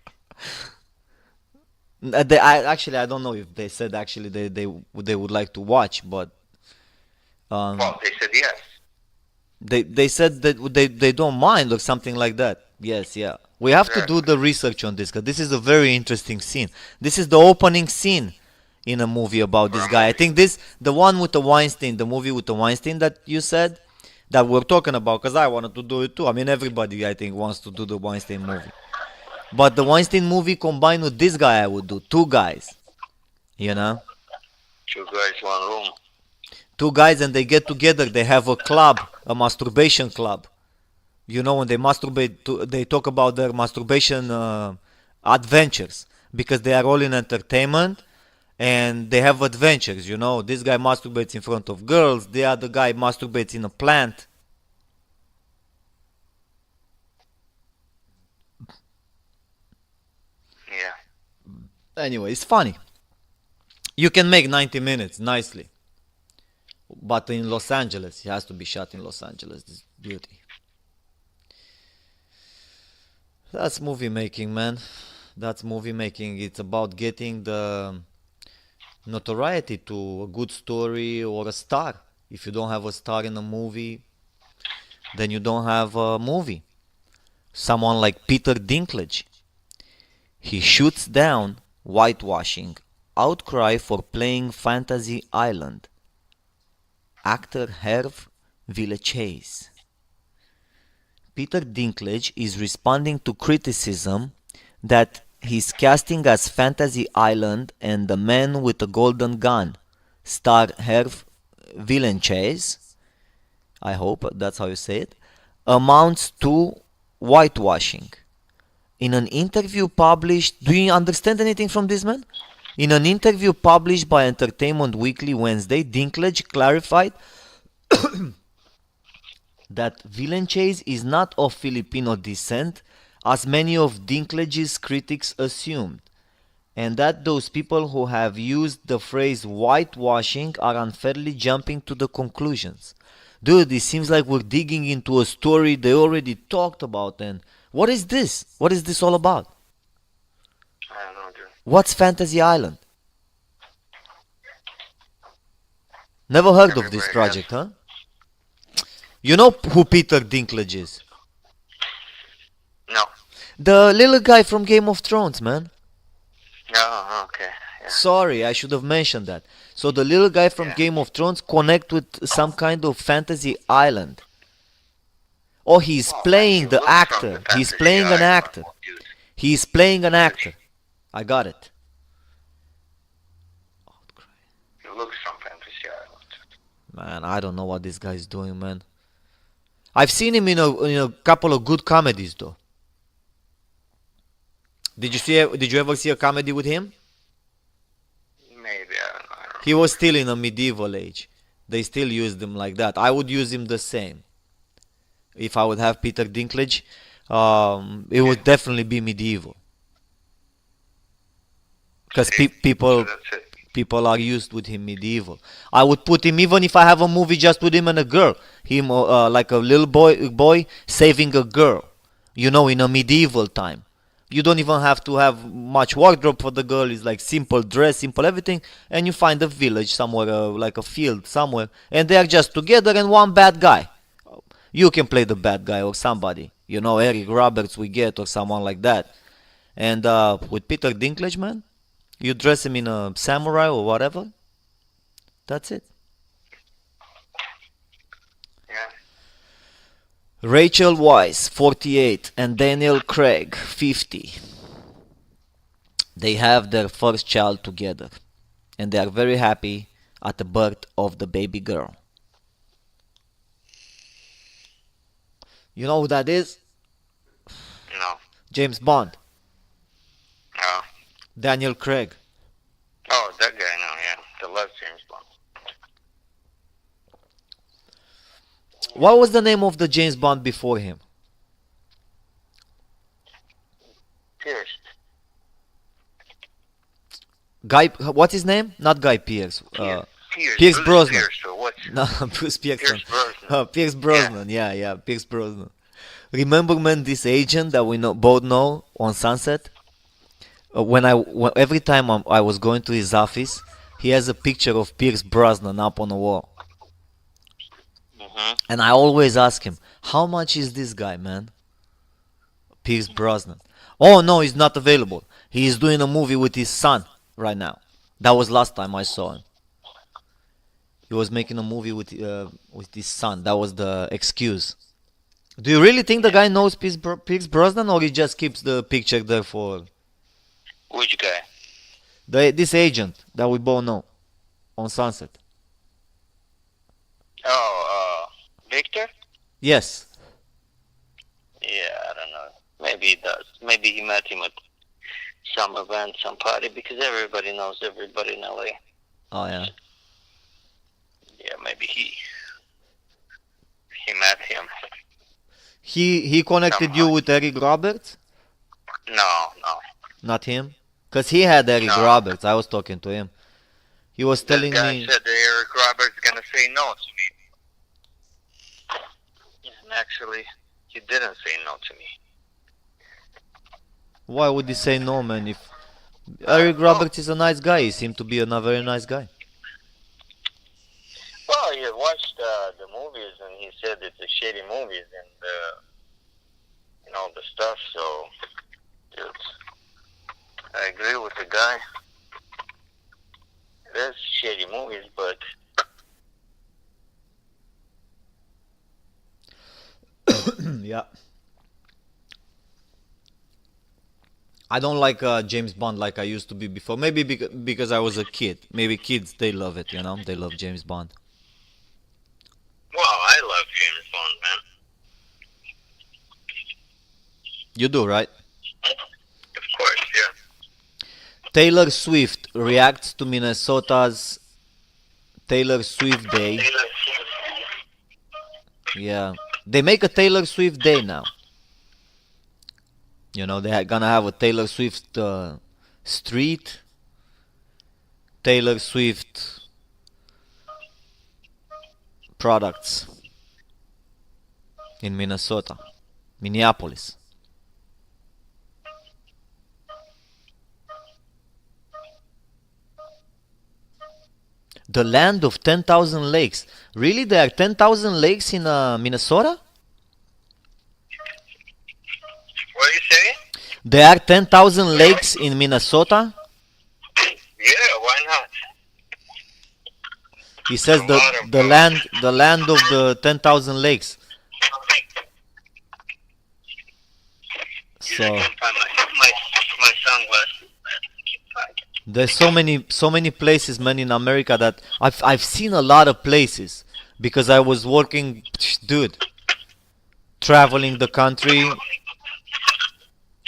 A: I don't know if they said actually they would like to watch, but um,
B: Well, they said yes.
A: they said that they don't mind or something like that. Yes, yeah. We have to do
B: Exactly.
A: the research on this because this is a very interesting scene. This is the opening scene in a movie about
B: For
A: this
B: a
A: guy. I
B: movie.
A: think the one with the Weinstein, the movie with the Weinstein that you said that we're talking about, because I wanted to do it too. I mean, everybody I think wants to do the Weinstein movie, but the Weinstein movie combined with this guy, I would do two guys. You know,
B: Two guys, one room.
A: two guys and they get together. They have a club, a masturbation club. You know, when they masturbate, they talk about their masturbation adventures because they are all in entertainment and they have adventures. You know, this guy masturbates in front of girls, the other guy masturbates in a plant.
B: Yeah.
A: Anyway, it's funny. You can make 90 minutes nicely, but in Los Angeles, it has to be shot in Los Angeles. This beauty. That's movie making, man. That's movie making. It's about getting the notoriety to a good story or a star. If you don't have a star in a movie, then you don't have a movie. Someone like Peter Dinklage, he shoots down whitewashing, outcry for playing Fantasy Island. Actor Herv Villechaize. Peter Dinklage is responding to criticism that his casting as Fantasy Island and the Man with the Golden Gun star Herv Villechaize, I hope that's how you say it, amounts to whitewashing. In an interview published, do you understand anything from this, man? In an interview published by Entertainment Weekly Wednesday, Dinklage clarified that Villechaize is not of Filipino descent, as many of Dinklage's critics assumed, and that those people who have used the phrase whitewashing are unfairly jumping to the conclusions. Dude, it seems like we're digging into a story they already talked about, and what is this? What is this all about?
B: I don't know, dude.
A: What's Fantasy Island? Never heard of this
B: Everybody has.
A: project, huh? You know who Peter Dinklage is?
B: No.
A: The little guy from Game of Thrones, man.
B: Oh, okay. Yeah.
A: Sorry, I should have mentioned that. So the little guy from
B: Yeah.
A: Game of Thrones connect with some kind of fantasy island. Oh, he's
B: Well, man,
A: playing
B: you
A: the
B: look from the
A: actor. He's
B: fantasy
A: playing an
B: island,
A: actor.
B: dude.
A: He's playing an actor. I got it.
B: You look from fantasy island.
A: Man, I don't know what this guy is doing, man. I've seen him in a couple of good comedies, though. Did you ever see a comedy with him?
B: Maybe, I don't
A: He was still in a medieval age. They still used him like that. I would use him the same. If I would have Peter Dinklage, it would definitely be medieval. Because
B: see. So
A: people
B: that's it.
A: people are used with him medieval. I would put him even if I have a movie just with him and a girl. Him like a little boy saving a girl. You know, in a medieval time. You don't even have to have much wardrobe for the girl. It's like simple dress, simple everything, and you find a village somewhere, like a field somewhere, and they are just together and one bad guy. You can play the bad guy or somebody. You know, Eric Roberts we get or someone like that. And with Peter Dinklage, man, you dress him in a samurai or whatever. That's it.
B: Yeah.
A: Rachel Weisz, 48, and Daniel Craig, 50. They have their first child together, and they are very happy at the birth of the baby girl. You know who that is?
B: No.
A: James Bond,
B: No.
A: Daniel Craig.
B: Oh, that guy. No. Yeah. The love James Bond.
A: What was the name of the James Bond before him?
B: Pierce.
A: Guy, what's his name? Not Guy Pearce. Pierce
B: Bruce
A: Brosnan.
B: Pierce. So what's
A: No, Bruce Pierce.
B: Pierce Brosnan?
A: Pierce Brosnan. Yeah, Pierce Brosnan. Remember, man, this agent that we both know on Sunset? Every time I was going to his office, he has a picture of Pierce Brosnan up on the wall,
B: Mm-hmm.
A: and I always ask him, "How much is this guy, man?" Pierce Brosnan. Oh no, he's not available. He is doing a movie with his son right now. That was last time I saw him. He was making a movie with his son. That was the excuse. Do you really think the guy knows Pierce Brosnan, or he just keeps the picture there for
B: Which guy?
A: this agent that we both know on Sunset?
B: Oh, Victor?
A: Yes.
B: Yeah, I don't know. Maybe he does. Maybe he met him at some event, some party, because everybody knows everybody in LA.
A: Oh yeah.
B: Yeah, maybe he met him.
A: He connected you
B: Somehow.
A: with Eric Roberts?
B: No.
A: Not him? Cause he had Eric
B: No.
A: Roberts. I was talking to him. He was
B: This
A: telling
B: guy
A: me.
B: said that Eric Roberts gonna say no to me. And actually, he didn't say no to me.
A: Why would he say no, man? If Eric Roberts is a nice guy, he seemed to be a very nice guy.
B: Well, he watched the movies, and he said it's a shitty movies, and all the stuff. So, I agree with the guy. It is shitty movies, but
A: Yeah. I don't like James Bond like I used to be before. Maybe because I was a kid. Maybe kids they love it, you know. They love James Bond.
B: well, I love James Bond, man.
A: You do, right?
B: Of course, yeah.
A: Taylor Swift reacts to Minnesota's Taylor Swift Day. Yeah. They make a Taylor Swift Day now. You know, they're gonna have a Taylor Swift street, Taylor Swift products in Minnesota, Minneapolis. The land of 10,000 lakes. Really? There are 10,000 lakes in Minnesota?
B: What are you saying?
A: There are 10,000 lakes in Minnesota?
B: Yeah, why not?
A: He says
B: A lot of
A: the land of the 10,000 lakes. So
B: My sunglasses.
A: there's so many places, man, in America that I've seen a lot of places because I was working, dude, traveling the country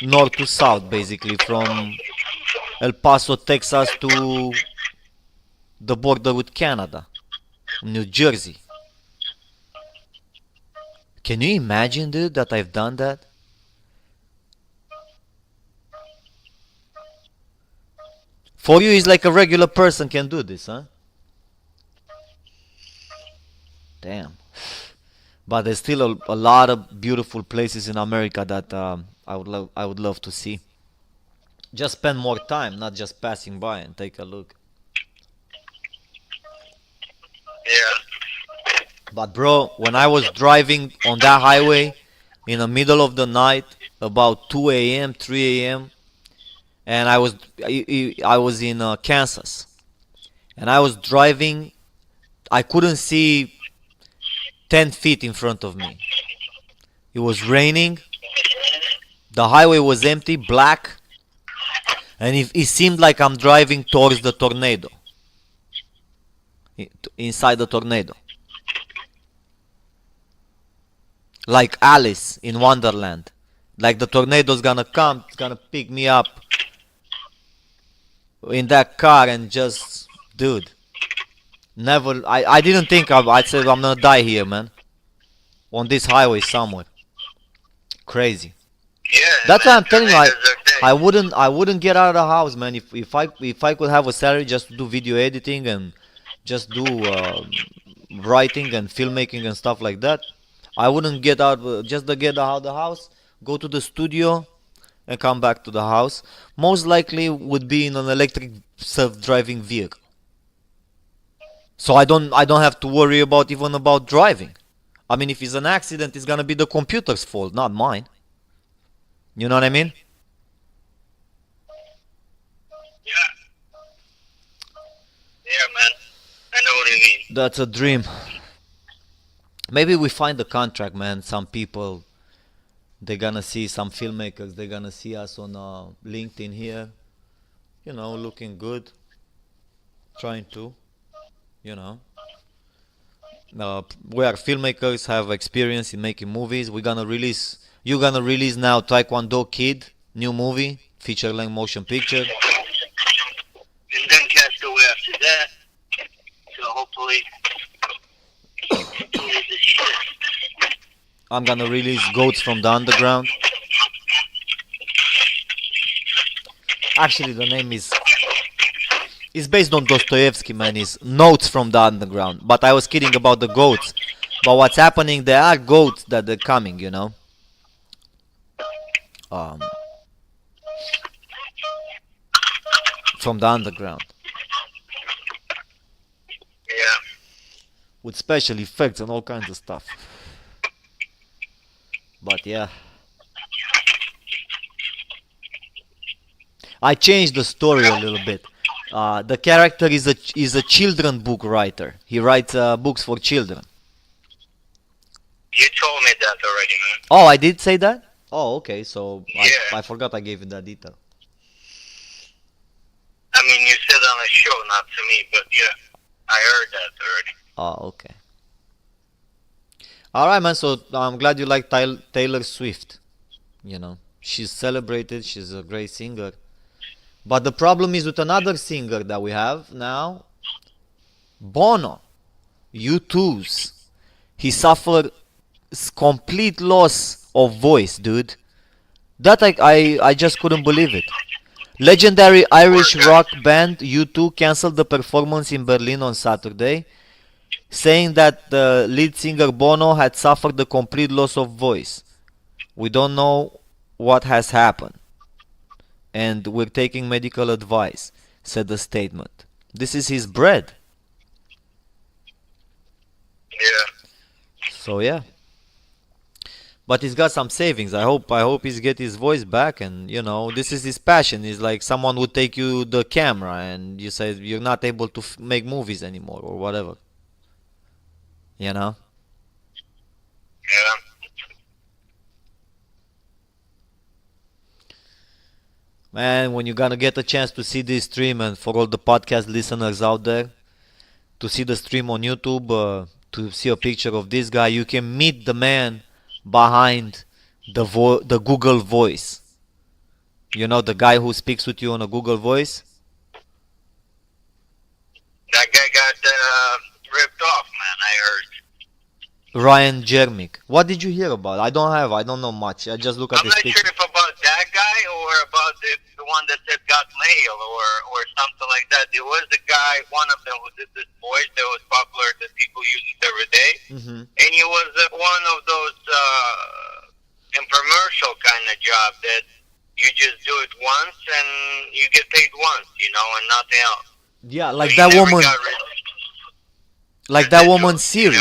A: north to south, basically from El Paso, Texas to the border with Canada, New Jersey. Can you imagine, dude, that I've done that? For you, it's like a regular person can do this, huh? Damn. But there's still a lot of beautiful places in America that I would love to see. Just spend more time, not just passing by and take a look.
B: Yeah.
A: But bro, when I was driving on that highway in the middle of the night, about 2 a.m., 3 a.m., and I was in Kansas, and I was driving. I couldn't see 10 feet in front of me. It was raining. The highway was empty, black, and it seemed like I'm driving towards the tornado, inside the tornado, like Alice in Wonderland. Like the tornado's gonna come, it's gonna pick me up in that car and just, dude, never. I didn't think I said I'm gonna die here, man, on this highway somewhere. Crazy.
B: Yeah,
A: That's why
B: man,
A: I'm telling you,
B: tornadoes are days.
A: I wouldn't get out of the house, man. If I could have a salary just to do video editing and just do writing and filmmaking and stuff like that, I wouldn't get out just to get out of the house, go to the studio and come back to the house. Most likely would be in an electric self-driving vehicle. So I don't have to worry about even about driving. I mean, if it's an accident, it's gonna be the computer's fault, not mine. You know what I mean?
B: Yeah, yeah, man. I know what you mean.
A: That's a dream. Maybe we find the contract, man. Some people, they're gonna see some filmmakers. They're gonna see us on LinkedIn here. You know, looking good, trying to. You know, we are filmmakers, have experience in making movies. We're gonna release. You're gonna release now Taekwondo Kid, new movie, feature length motion picture.
B: And then Castaway after that. So hopefully, hopefully this shit.
A: I'm gonna release Goats from the Underground. Actually, the name is it's based on Dostoevsky, man. It's Notes from the Underground. But I was kidding about the goats. But what's happening? There are goats that are coming, you know. Um, from the underground
B: Yeah.
A: with special effects and all kinds of stuff. But yeah, I changed the story a little bit. The character is a children book writer. He writes books for children.
B: You told me that already, man.
A: Oh, I did say that? Oh, okay. So
B: Yeah.
A: I forgot I gave you that detail.
B: I mean, you said on the show, not to me, but yeah, I heard that already.
A: Oh, okay. All right, man. So I'm glad you like Taylor Swift. You know, she's celebrated. She's a great singer. But the problem is with another singer that we have now, Bono, U2's. He suffered complete loss of voice, dude. That I just couldn't believe it. Legendary Irish rock band U2 cancelled the performance in Berlin on Saturday, saying that the lead singer Bono had suffered a complete loss of voice. We don't know what has happened, and we're taking medical advice, said the statement. This is his bread.
B: Yeah.
A: So yeah. But he's got some savings. I hope he's get his voice back, and you know, this is his passion. It's like someone would take you the camera and you say you're not able to make movies anymore or whatever. You know?
B: Yeah.
A: Man, when you're gonna get a chance to see this stream, and for all the podcast listeners out there, to see the stream on YouTube, to see a picture of this guy, you can meet the man behind the Google Voice. You know, the guy who speaks with you on a Google Voice.
B: That guy got ripped off, man, I heard.
A: Ryan Jermick. What did you hear about? I don't know much. I just look at
B: I'm
A: this
B: not
A: picture.
B: sure if about that guy or about the one that said got mail or something like that. There was a guy, one of them who did this voice that was popular that people use it every day.
A: Hmm.
B: And he was one of those infomercial kind of job that you just do it once and you get paid once, you know, and nothing else.
A: Yeah,
B: So
A: like
B: he
A: that
B: never
A: woman,
B: got
A: like that woman Siri.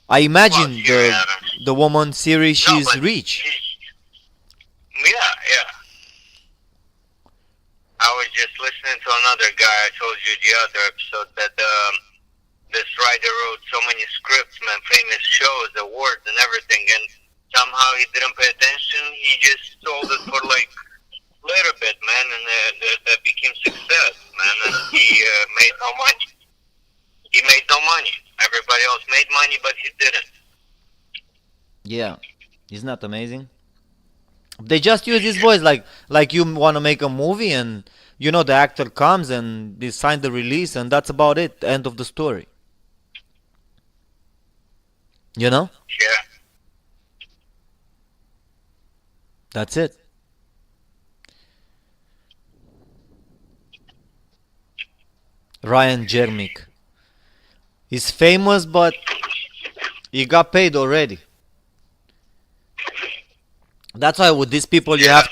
A: I
B: Well,
A: imagine
B: here, Adam.
A: the woman Siri,
B: No,
A: she's
B: but
A: rich.
B: yeah, yeah. I was just listening to another guy. I told you the other episode that this writer wrote so many scripts, man, famous shows, awards, and everything, and somehow he didn't pay attention. He just sold it for like little bit, man, and that became success, man. And he made no money. He made no money. Everybody else made money, but he didn't.
A: Yeah, isn't that amazing? They just use his voice like you want to make a movie and the actor comes and they sign the release and that's about it. End of the story. You know?
B: Yeah.
A: That's it. Ryan Jermick. He's famous, but he got paid already. That's why with these people you have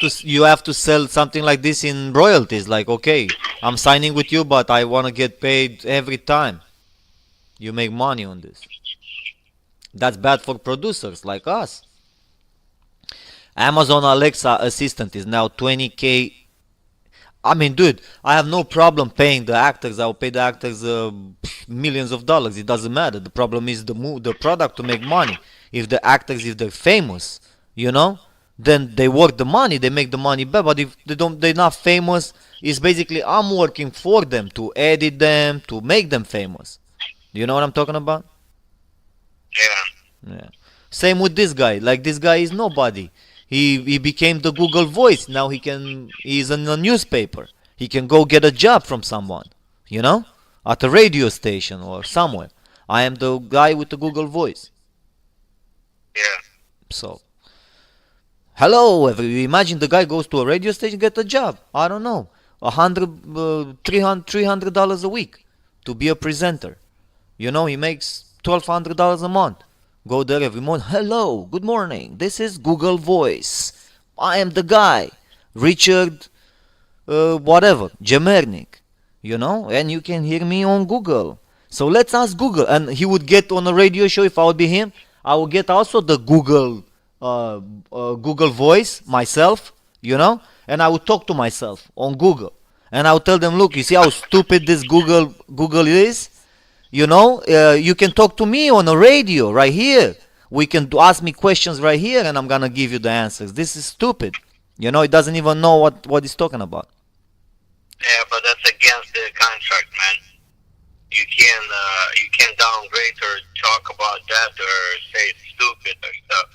A: to sell something like this in royalties. Like, okay, I'm signing with you, but I want to get paid every time you make money on this. That's bad for producers like us. Amazon Alexa assistant is now 20K. I mean, dude, I have no problem paying the actors. I'll pay the actors millions of dollars. It doesn't matter. The problem is the product to make money. If the actors, if they're famous, then they work the money. They make the money back. But if they're not famous. It's basically I'm working for them to edit them to make them famous. You know what I'm talking about? Yeah. Same with this guy. Like this guy is nobody. He became the Google voice. Now he's in a newspaper. He can go get a job from someone, at a radio station or somewhere. I am the guy with the Google voice.
B: Yeah.
A: So, hello, imagine the guy goes to a radio station, get a job. I don't know, $300 a week to be a presenter. He makes $1,200 a month. Go there every morning. Hello, good morning. This is Google Voice. I am the guy, Richard, whatever, Jemernik. And you can hear me on Google. So let's ask Google. And he would get on a radio show if I would be him. I would get also the Google Voice myself, and I would talk to myself on Google. And I would tell them, look, you see how stupid this Google is? You can talk to me on a radio right here. We can ask me questions right here and I'm gonna give you the answers. This is stupid. It doesn't even know what he's talking about.
B: Yeah, but that's against the contract, man. You can't downgrade or talk about that or say it's stupid or stuff.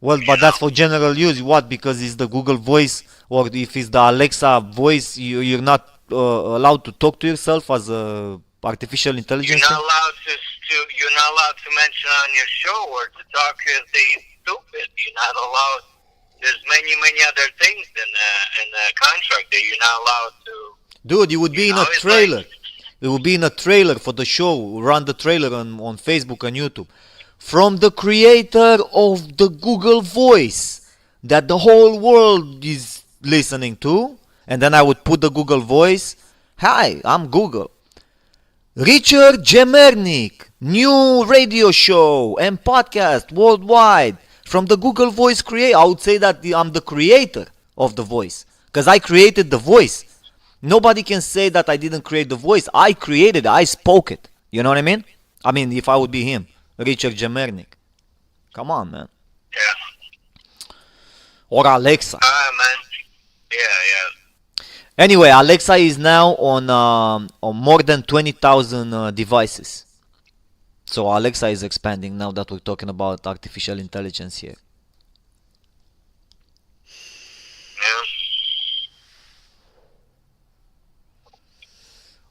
A: Well, but that's for general use. What? Because it's the Google Voice, or if it's the Alexa voice, you're not allowed to talk to yourself as a artificial intelligence.
B: You're not allowed to mention on your show or to talk if they stupid. You're not allowed. There's many other things in the contract that you're not allowed to.
A: Dude, you would be in a trailer. It would be in a trailer for the show. Run the trailer on Facebook and YouTube. From the creator of the Google Voice that the whole world is listening to. And then I would put the Google Voice. Hi, I'm Google. Richard Jemernik, new radio show and podcast worldwide. From the Google Voice creator. I would say that I'm the creator of the voice. Because I created the voice. Nobody can say that I didn't create the voice. I created it. I spoke it. You know what I mean? I mean, if I would be him. Richard Jemernik. Come on, man.
B: Yeah.
A: Or Alexa.
B: Man. Yeah.
A: Anyway, Alexa is now on more than 20,000 devices. So Alexa is expanding now that we're talking about artificial intelligence here.
B: Yeah.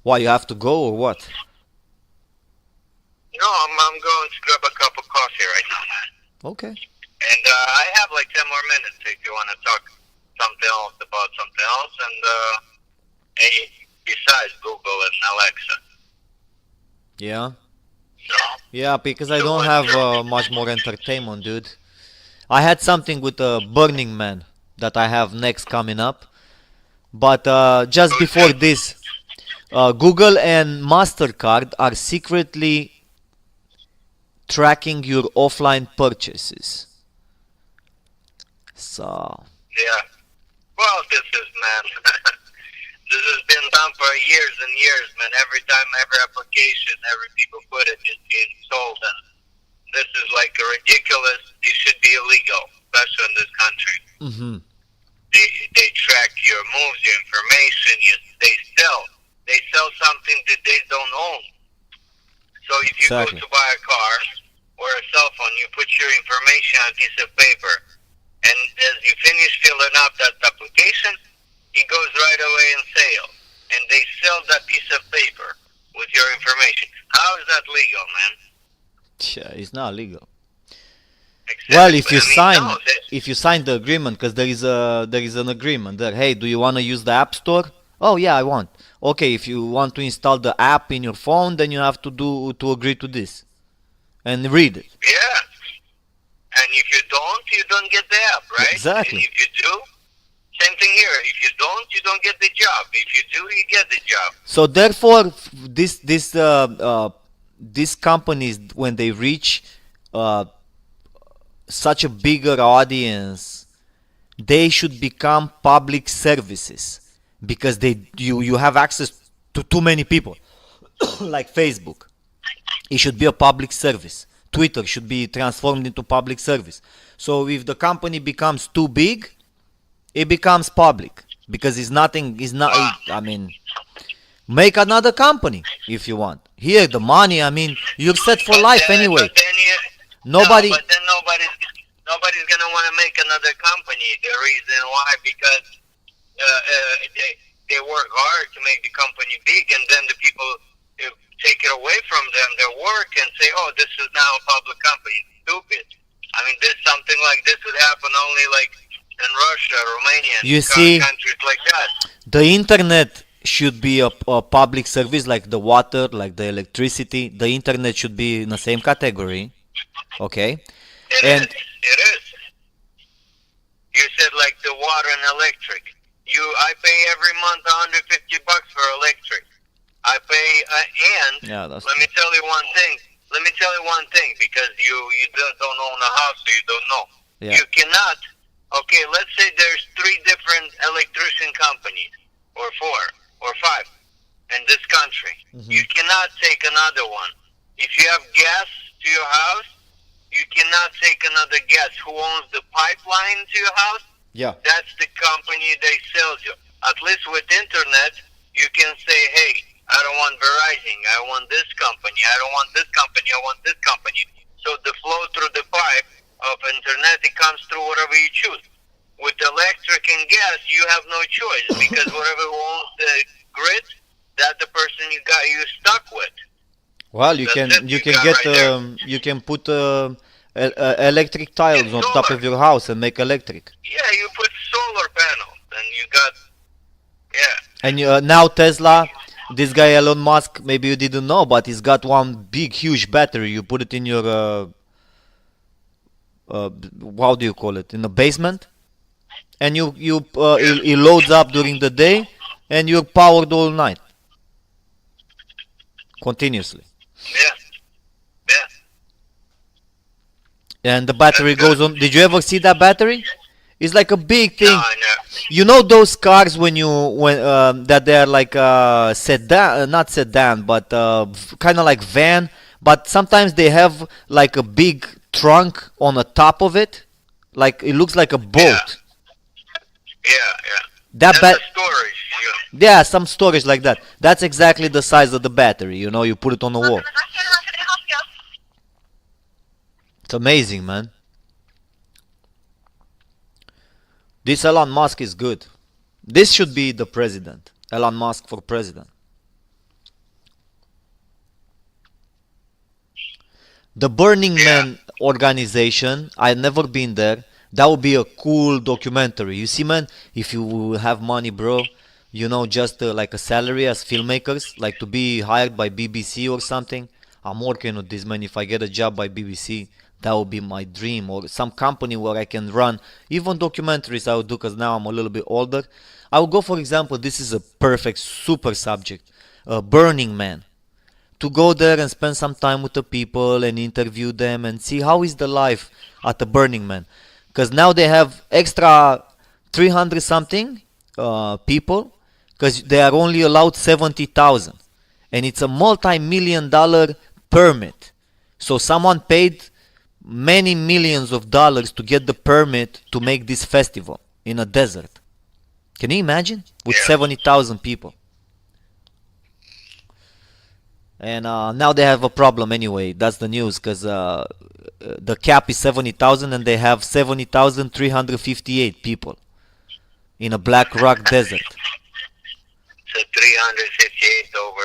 A: Why, you have to go or what?
B: No, I'm going to grab a cup of coffee right now, man.
A: Okay.
B: And I have like 10 more minutes if you want to talk something else about something else. And besides Google and Alexa.
A: Yeah.
B: So,
A: Yeah, because I don't have much more entertainment, dude. I had something with Burning Man that I have next coming up. But just before this, Google and MasterCard are secretly tracking your offline purchases. So,
C: Yeah. Well, this is, man, this has been done for years and years, man. Every time, every application, every people put it is being sold, and this is like a ridiculous. It should be illegal, especially in this country.
A: mhm,
C: They track your moves, your information. They sell something that they don't own. So if you
A: exactly.
C: go to buy a car or a cell phone, you put your information on a piece of paper, and as you finish filling up that application, it goes right away in sale, and they sell that piece of paper with your information. How is that legal, man?
A: Yeah, it's not legal.
C: Exactly.
A: Well, if you
C: I mean,
A: sign,
C: no,
A: if you sign the agreement, because there is an agreement there. Hey, do you want to use the app store? Oh yeah, I want. Okay, if you want to install the app in your phone, then you have to agree to this and read it.
C: yeah. And if you don't get the app, right?
A: Exactly.
C: And if you do, same thing here. If you don't get the job. If you do, you get the job.
A: So therefore, these companies, when they reach uh, such a bigger audience, they should become public services because you have access to too many people, like Facebook. It should be a public service. Twitter should be transformed into public service. So if the company becomes too big, it becomes public because it's nothing. It's not. I mean, make another company if you want. Here, the money. I mean, you're set for life anyway.
C: But then
A: Nobody.
C: No, but then nobody's gonna want to make another company. The reason why, because they work hard to make the company big, and then the people take it away from them, their work, and say, "Oh, this is now a public company." Stupid. I mean, something like this would happen only like in Russia, Romania, and
A: You see,
C: countries like that.
A: the internet should be a public service, like the water, like the electricity. The internet should be in the same category. Okay, and
C: It is. You said like the water and electric. I pay every month $150 for electric. I pay, and
A: yeah, that's
C: let me tell you one thing. Let me tell you one thing, because you don't own a house, so you don't know.
A: Yeah.
C: You cannot. Okay, let's say there's 3 different electrician companies, or 4, or 5, in this country. You cannot take another one. If you have gas to your house, you cannot take another gas. Who owns the pipeline to your house?
A: yeah.
C: That's the company they sell you. At least with internet, you can say, hey, I don't want Verizon. I want this company. I don't want this company. I want this company. So the flow through the pipe of internet, it comes through whatever you choose. With electric and gas, you have no choice because whatever owns the grid, that's the person you're stuck with.
A: Well, you
C: That's
A: can
C: it,
A: you
C: you
A: can
C: got
A: get
C: right there.
A: you can put electric tiles on top
C: solar.
A: of your house and make electric.
C: Yeah, you put solar panels, and you got, yeah.
A: And now Tesla, this guy Elon Musk, maybe you didn't know, but he's got one big, huge battery. You put it in your how do you call it? In the basement, and it loads up during the day, and you're powered all night, continuously.
C: Yeah. Yeah.
A: And the battery
C: That's
A: goes on. Did you ever see that battery? It's like a big thing.
C: No, I know.
A: You know those cars when that they're like sedan, not sedan, but kind of like van. But sometimes they have like a big trunk on the top of it, like it looks like a boat.
C: Yeah.
A: That
C: That's the storage.
A: yeah, some storage like that. That's exactly the size of the battery. You know, you put it on the wall. It's amazing, man. This Elon Musk is good. This should be the president. Elon Musk for president. The Burning Man organization, I've never been there. That would be a cool documentary. You see, man, if you have money, bro, you know, just like a salary as filmmakers, like to be hired by BBC or something. I'm working on this, man. If I get a job by BBC, that would be my dream. Or some company where I can run even documentaries. I would do, because now I'm a little bit older. I would go, for example, this is a perfect super subject. Burning Man. to go there and spend some time with the people and interview them and see how is the life at the Burning Man. Because now they have extra 300 something people because they are only allowed 70,000. And it's a multi-million dollar permit. So someone paid many millions of dollars to get the permit to make this festival in a desert. Can you imagine? With 70,000 people. And now they have a problem anyway. That's the news because the cap is 70,000 and they have 70,358 people in a black rock desert.
C: So 358 over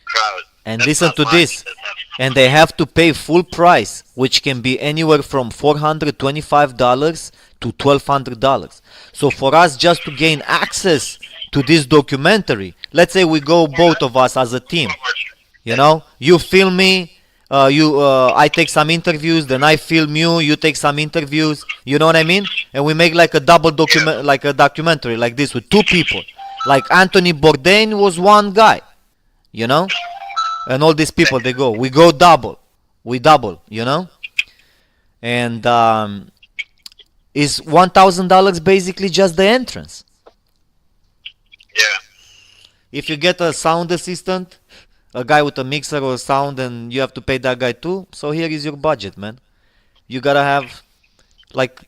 C: crowd.
A: And
C: That's
A: listen
C: not
A: to
C: much.
A: this.
C: That's not-
A: And they have to pay full price, which can be anywhere from $425 to $1,200. So for us just to gain access to this documentary, let's say we go both of us as a team. You know, you film me, I take some interviews, then I film you, you take some interviews. You know what I mean? And we make like a double document, like a documentary like this with two people. Like Anthony Bourdain was one guy, you know, and all these people we go double, you know, and is $1,000 basically just the entrance.
C: Yeah.
A: If you get a sound assistant, a guy with a mixer or sound, and you have to pay that guy too. So here is your budget, man. You gotta have, like,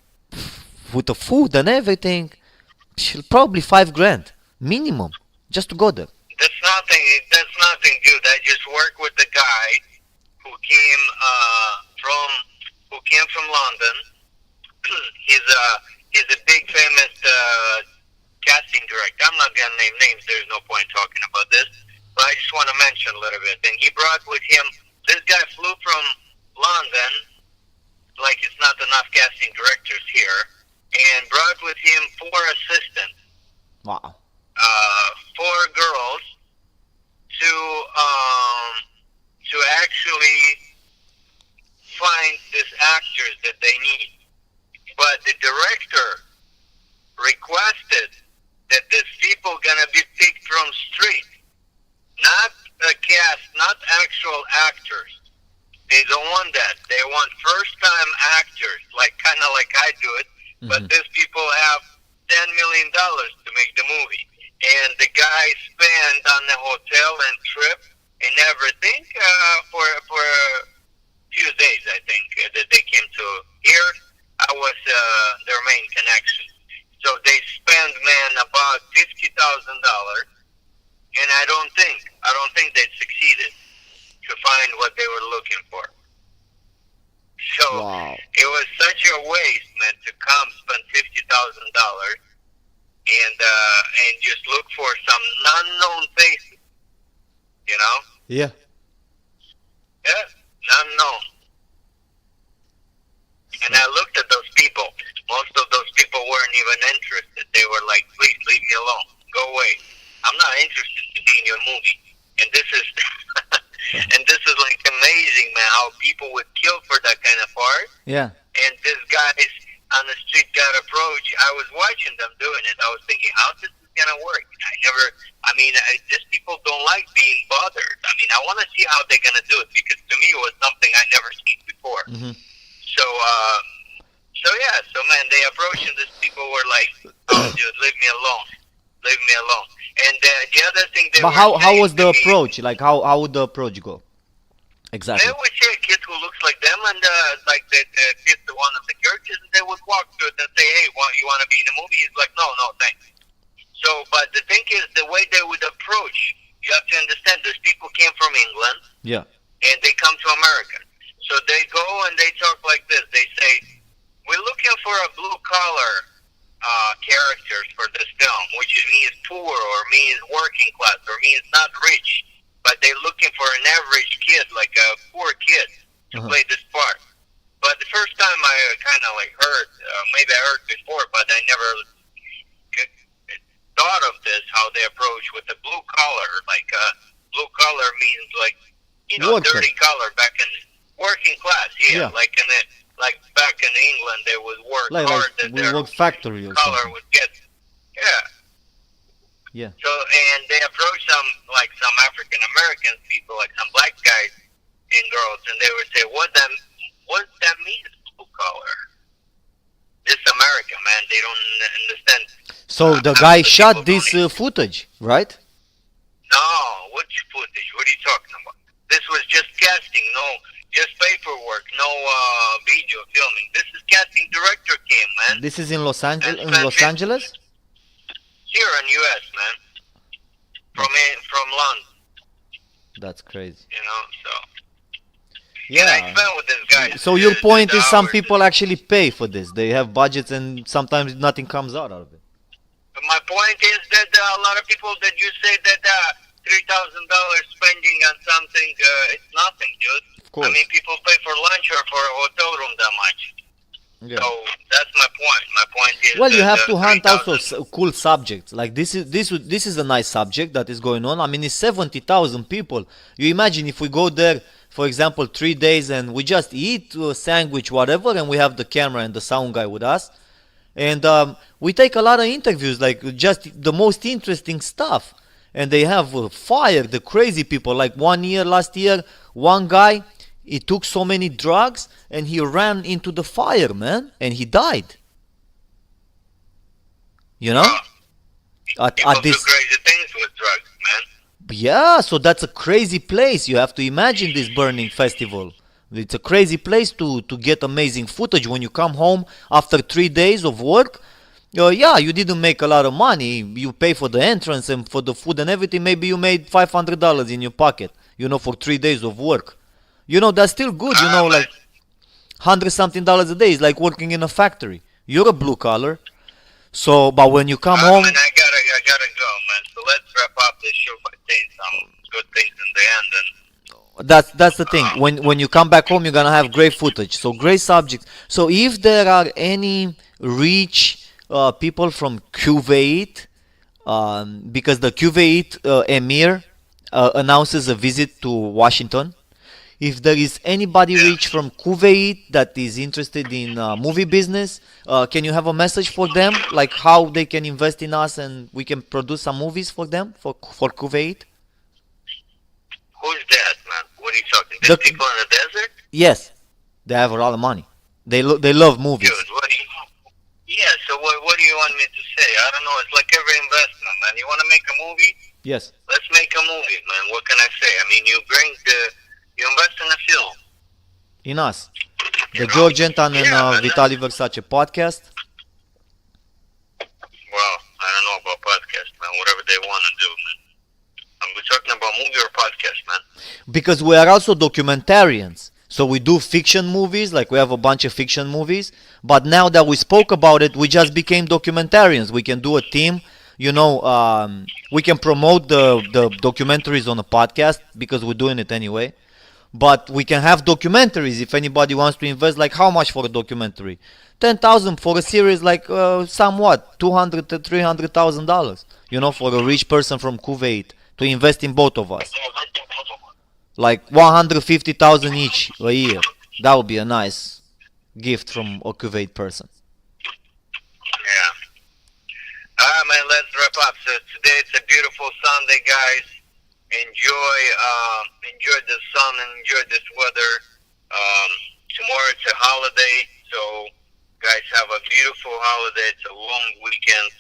A: with the food and everything, probably $5,000 minimum just to go there.
C: That's nothing. That's nothing, dude. I just worked with the guy who came from London. he's a big famous casting director. I'm not gonna name names. There's no point talking about this. But I just want to mention a little bit. And he brought with him. This guy flew from London, like it's not enough casting directors here, and brought with him 4 assistants.
A: Wow.
C: 4 girls to actually find these actors that they need. But the director requested that these people gonna be picked from street, not a cast, not actual actors. They don't want that. They want first-time actors, like kind of like I do it. Mm-hmm. But these people have $10 million to make the movie. And the guy spent on the hotel and trip and everything for a few days, I think, that they came to here. I was their main connection. So they spent, man, about $50,000, and I don't think they succeeded to find what they were looking for. So
A: Wow.
C: It was such a waste, man, to come spend $50,000 and just look for some unknown faces, you know?
A: Yeah.
C: Yeah, unknown. And I looked at those people. Most of those people weren't even interested. They were like, please leave me alone. Go away. I'm not interested to be in your movie. And this is and this is like amazing, man, how people would kill for that kind of part.
A: Yeah.
C: And this guys on the street got approached. I was watching them doing it. I was thinking, how this is gonna work? These people don't like being bothered. I mean, I want to see how they're gonna do it, because to me it was something I never seen before.
A: Mm-hmm.
C: So man, they approached and these people were like, "Oh, dude, leave me alone, leave me alone." And the other thing they
A: But
C: were
A: how
C: saying
A: was
C: to
A: the
C: me,
A: approach? Like how would the approach go? Exactly.
C: They would see a kid who looks like them, and like they fit one of the characters, and they would walk to it and say, "Hey, you want to be in the movie?" He's like, "No, thanks." So, but the thing is, the way they would approach, you have to understand, those people came from England,
A: Yeah.
C: and they come to America. So they go and they talk like this. They say, "We're looking for a blue-collar characters for this film, which means poor or means working class or means not rich, but they're looking for an average kid, like a poor kid, to play this part." But the first time I kind of like heard, maybe I heard before, but I never thought of this, how they approach with the blue collar. Like blue collar means like,
A: Worker.
C: dirty collar back in working class. Yeah. Like back in England, they would work hard, that
A: we
C: their
A: work factory or
C: color
A: something.
C: would get. Yeah.
A: Yeah.
C: So, and they approach some African American people, like some black guys and girls, and they would say, what that means, blue collar? This America, man, they don't understand.
A: So the
C: Half
A: guy
C: the people
A: shot
C: don't
A: this
C: even-
A: footage, right?
C: No, which footage? What are you talking about? This was just casting, just paperwork, no video filming. This is casting director came, man.
A: This is in Los Angeles.
C: And
A: In Los
C: spent
A: Angeles.
C: Here in U.S., man. From London,
A: That's crazy.
C: so. And I
A: Yeah.
C: spent with this guy.
A: So your point is some
C: hours.
A: people actually pay for this. They have budgets and sometimes nothing comes out of it.
C: But my point is that a lot of people that you say that $3,000 spending on something, it's nothing, dude.
A: Of course.
C: I mean, people pay for lunch or for a hotel room that much.
A: Yeah.
C: So that's my point. My point is.
A: Well, you
C: that,
A: have to hunt also
C: 3,000
A: cool subjects. Like this is a nice subject that is going on. I mean, it's 70,000 people. You imagine if we go there, for example, 3 days and we just eat a sandwich, whatever, and we have the camera and the sound guy with us, and we take a lot of interviews, like just the most interesting stuff. And they have fire, the crazy people. Like last year, one guy, he took so many drugs and he ran into the fire, man, and he died. You know?
C: people
A: At
C: do
A: this,
C: crazy things with drugs, man.
A: yeah, so that's a crazy place. You have to imagine this burning festival. It's a crazy place to get amazing footage. When you come home after 3 days of work, yeah, you didn't make a lot of money. You pay for the entrance and for the food and everything. Maybe you made $500 in your pocket, for 3 days of work. That's still good, like $100-something a day is like working in a factory. You're a blue collar. So, but when you come home,
C: Man, I gotta go, man. So let's wrap up this show by saying some good things in the end. And
A: that's the thing. When you come back home, you're gonna have great footage. So great subjects. So if there are any rich people from Kuwait, because the Kuwait emir announces a visit to Washington. If there is anybody rich from Kuwait that is interested in movie business, can you have a message for them, like how they can invest in us and we can produce some movies for them for Kuwait?
C: who's that, man? What are you talking?
A: The-
C: There's people in the desert?
A: Yes, they have a lot of money. They love movies.
C: Dude, what do you... Yeah, so what do you want me to say? I don't know. It's like every investment, man. You want to make a movie?
A: Yes.
C: Let's make a movie, man. What can I say? I mean, you invest in a film.
A: In us. The
C: You know?
A: George Anton and
C: Yeah, man.
A: Vitaliy Versace podcast.
C: Well, I don't know about podcast, man. Whatever they want to do, man. Are we talking about movie or podcast, man?
A: Because we are also documentarians. So we do fiction movies, like we have a bunch of fiction movies. But now that we spoke about it, we just became documentarians. We can do a team. We can promote the documentaries on a podcast because we're doing it anyway. But we can have documentaries if anybody wants to invest. Like how much for a documentary? 10,000 for a series, like somewhat $200,000 to $300,000. For a rich person from Kuwait to invest in both of us. Like 150,000 each a year. That would be a nice gift from a Kuwait person.
C: Yeah. All right, man. Let's wrap up. So today it's a beautiful Sunday, guys. Enjoy the sun and enjoy this weather. Tomorrow it's a holiday, so guys have a beautiful holiday. It's a long weekend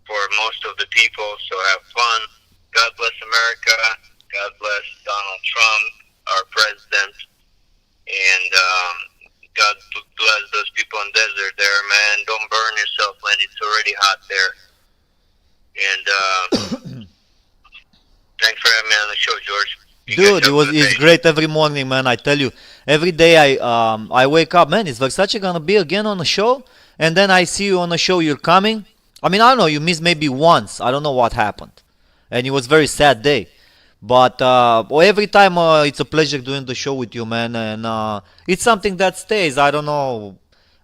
C: for most of the people, so have fun. God bless America. God bless Donald Trump, our president, and God bless those people in the desert there, man. Don't burn yourself, man. It's already hot there. And thanks for having me on the show, George. You guys
A: Dude,
C: have a good
A: it's
C: day.
A: great every morning, man. I tell you, every day I wake up, man. Is Versace gonna be again on the show? And then I see you on the show. You're coming. I mean, I don't know. You missed maybe once. I don't know what happened, and it was very sad day. But every time it's a pleasure doing the show with you, man. And it's something that stays. I don't know.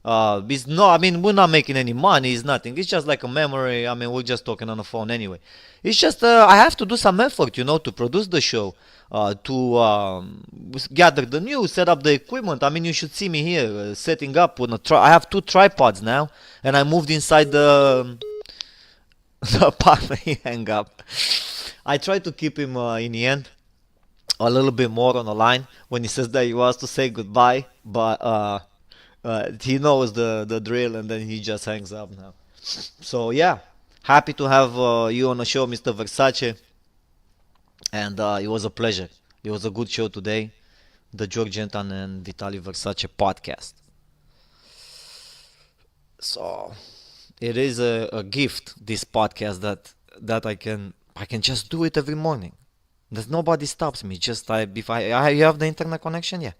A: It's no. I mean, we're not making any money. It's nothing. It's just like a memory. I mean, we're just talking on the phone anyway. It's just I have to do some effort, to produce the show, to gather the news, set up the equipment. I mean, you should see me here setting up. I have 2 tripods now, and I moved inside the The partner he hang up. I tried to keep him in the end a little bit more on the line when he says that he wants to say goodbye, but he knows the drill, and then he just hangs up now. So yeah, happy to have you on the show, Mr. Versace, and it was a pleasure. It was a good show today, the George Anton and Vitaliy Versace podcast. So it is a gift, this podcast, that I can just do it every morning. There's nobody stops me. Just if you have the internet connection, yeah.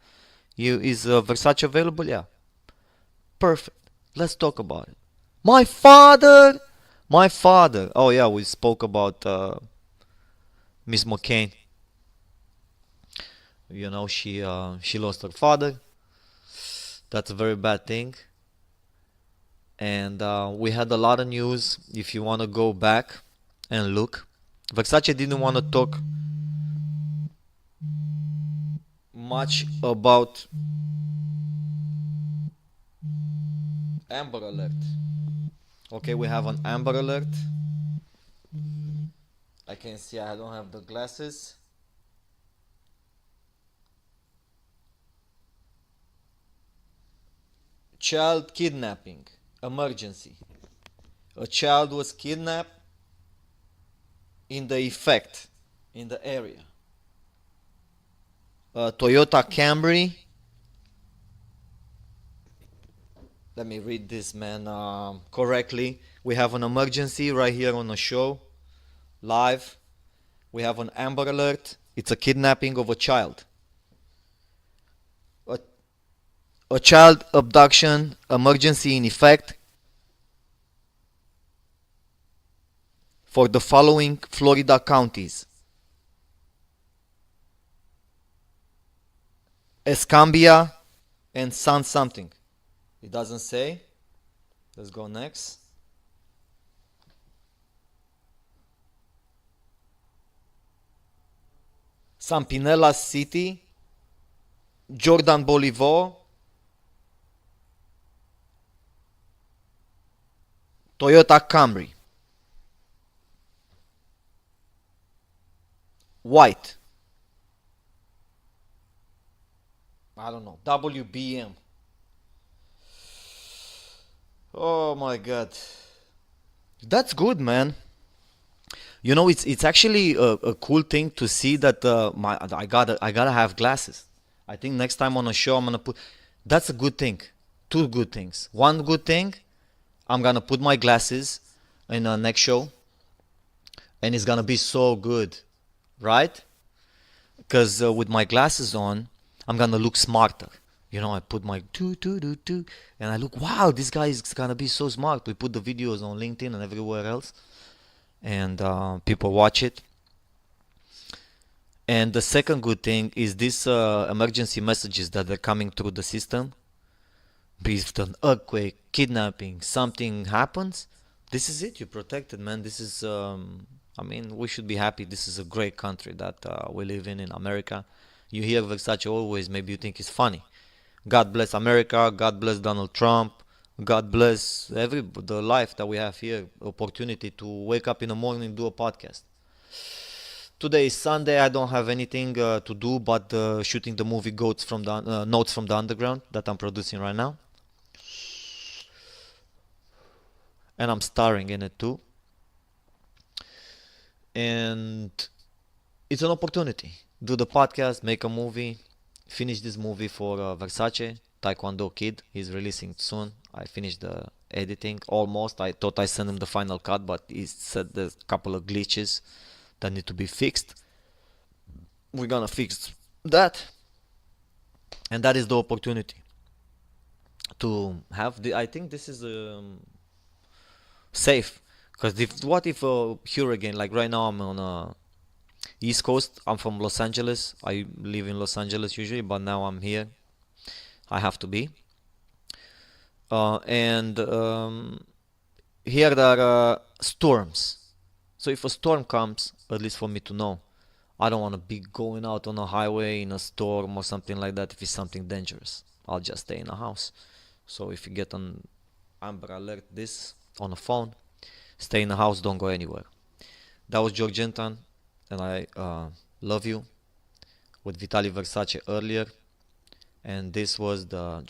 A: You is Versace available? Yeah. Perfect. Let's talk about it. My father, my father. Oh yeah, we spoke about Miss McCain. She lost her father. That's a very bad thing. And we had a lot of news. If you want to go back and look, Versace didn't want to talk much about Amber Alert. Okay, we have an Amber Alert. I can see I don't have the glasses. Child kidnapping. Emergency. A child was kidnapped in the effect, in the area. Toyota Camry. Let me read this, man, correctly. We have an emergency right here on the show, live. We have an Amber Alert. It's a kidnapping of a child. A child abduction emergency in effect for the following Florida counties: Escambia and San something. It doesn't say. Let's go next. San Pinellas City, Jordan Bolivar, Toyota Camry, white. I don't know. WBM. Oh my God. That's good, man. It's actually a cool thing to see that I gotta have glasses. I think next time on a show I'm gonna put. That's a good thing. Two good things. One good thing, I'm gonna put my glasses in the next show, and it's gonna be so good, right? Because with my glasses on, I'm gonna look smarter. I put my two, and I look. Wow, this guy is gonna be so smart. We put the videos on LinkedIn and everywhere else, and people watch it. And the second good thing is this emergency messages that are coming through the system. If an earthquake, kidnapping, something happens, this is it. You're protected, man. This is, we should be happy. This is a great country that we live in America. You hear Versace always, maybe you think it's funny. God bless America. God bless Donald Trump. God bless the life that we have here. Opportunity to wake up in the morning and do a podcast. Today is Sunday. I don't have anything to do but shooting the movie Notes from the Underground that I'm producing right now. And I'm starring in it too. And it's an opportunity. Do the podcast, make a movie, finish this movie for Versace, Taekwondo Kid. He's releasing soon. I finished the editing almost. I thought I sent him the final cut, but he said there's a couple of glitches that need to be fixed. We're gonna fix that, and that is the opportunity to have the. I think this is safe, because what if a hurricane, like right now I'm on East Coast. I'm from Los Angeles. I live in Los Angeles usually, but now I'm here. I have to be. And here there are storms. So if a storm comes, at least for me to know, I don't want to be going out on a highway in a storm or something like that if it's something dangerous. I'll just stay in a house. So if you get an Amber Alert this on a phone, Stay in the house, don't go anywhere. That was George Anton, and I love you with Vitaliy Versace earlier, and this was the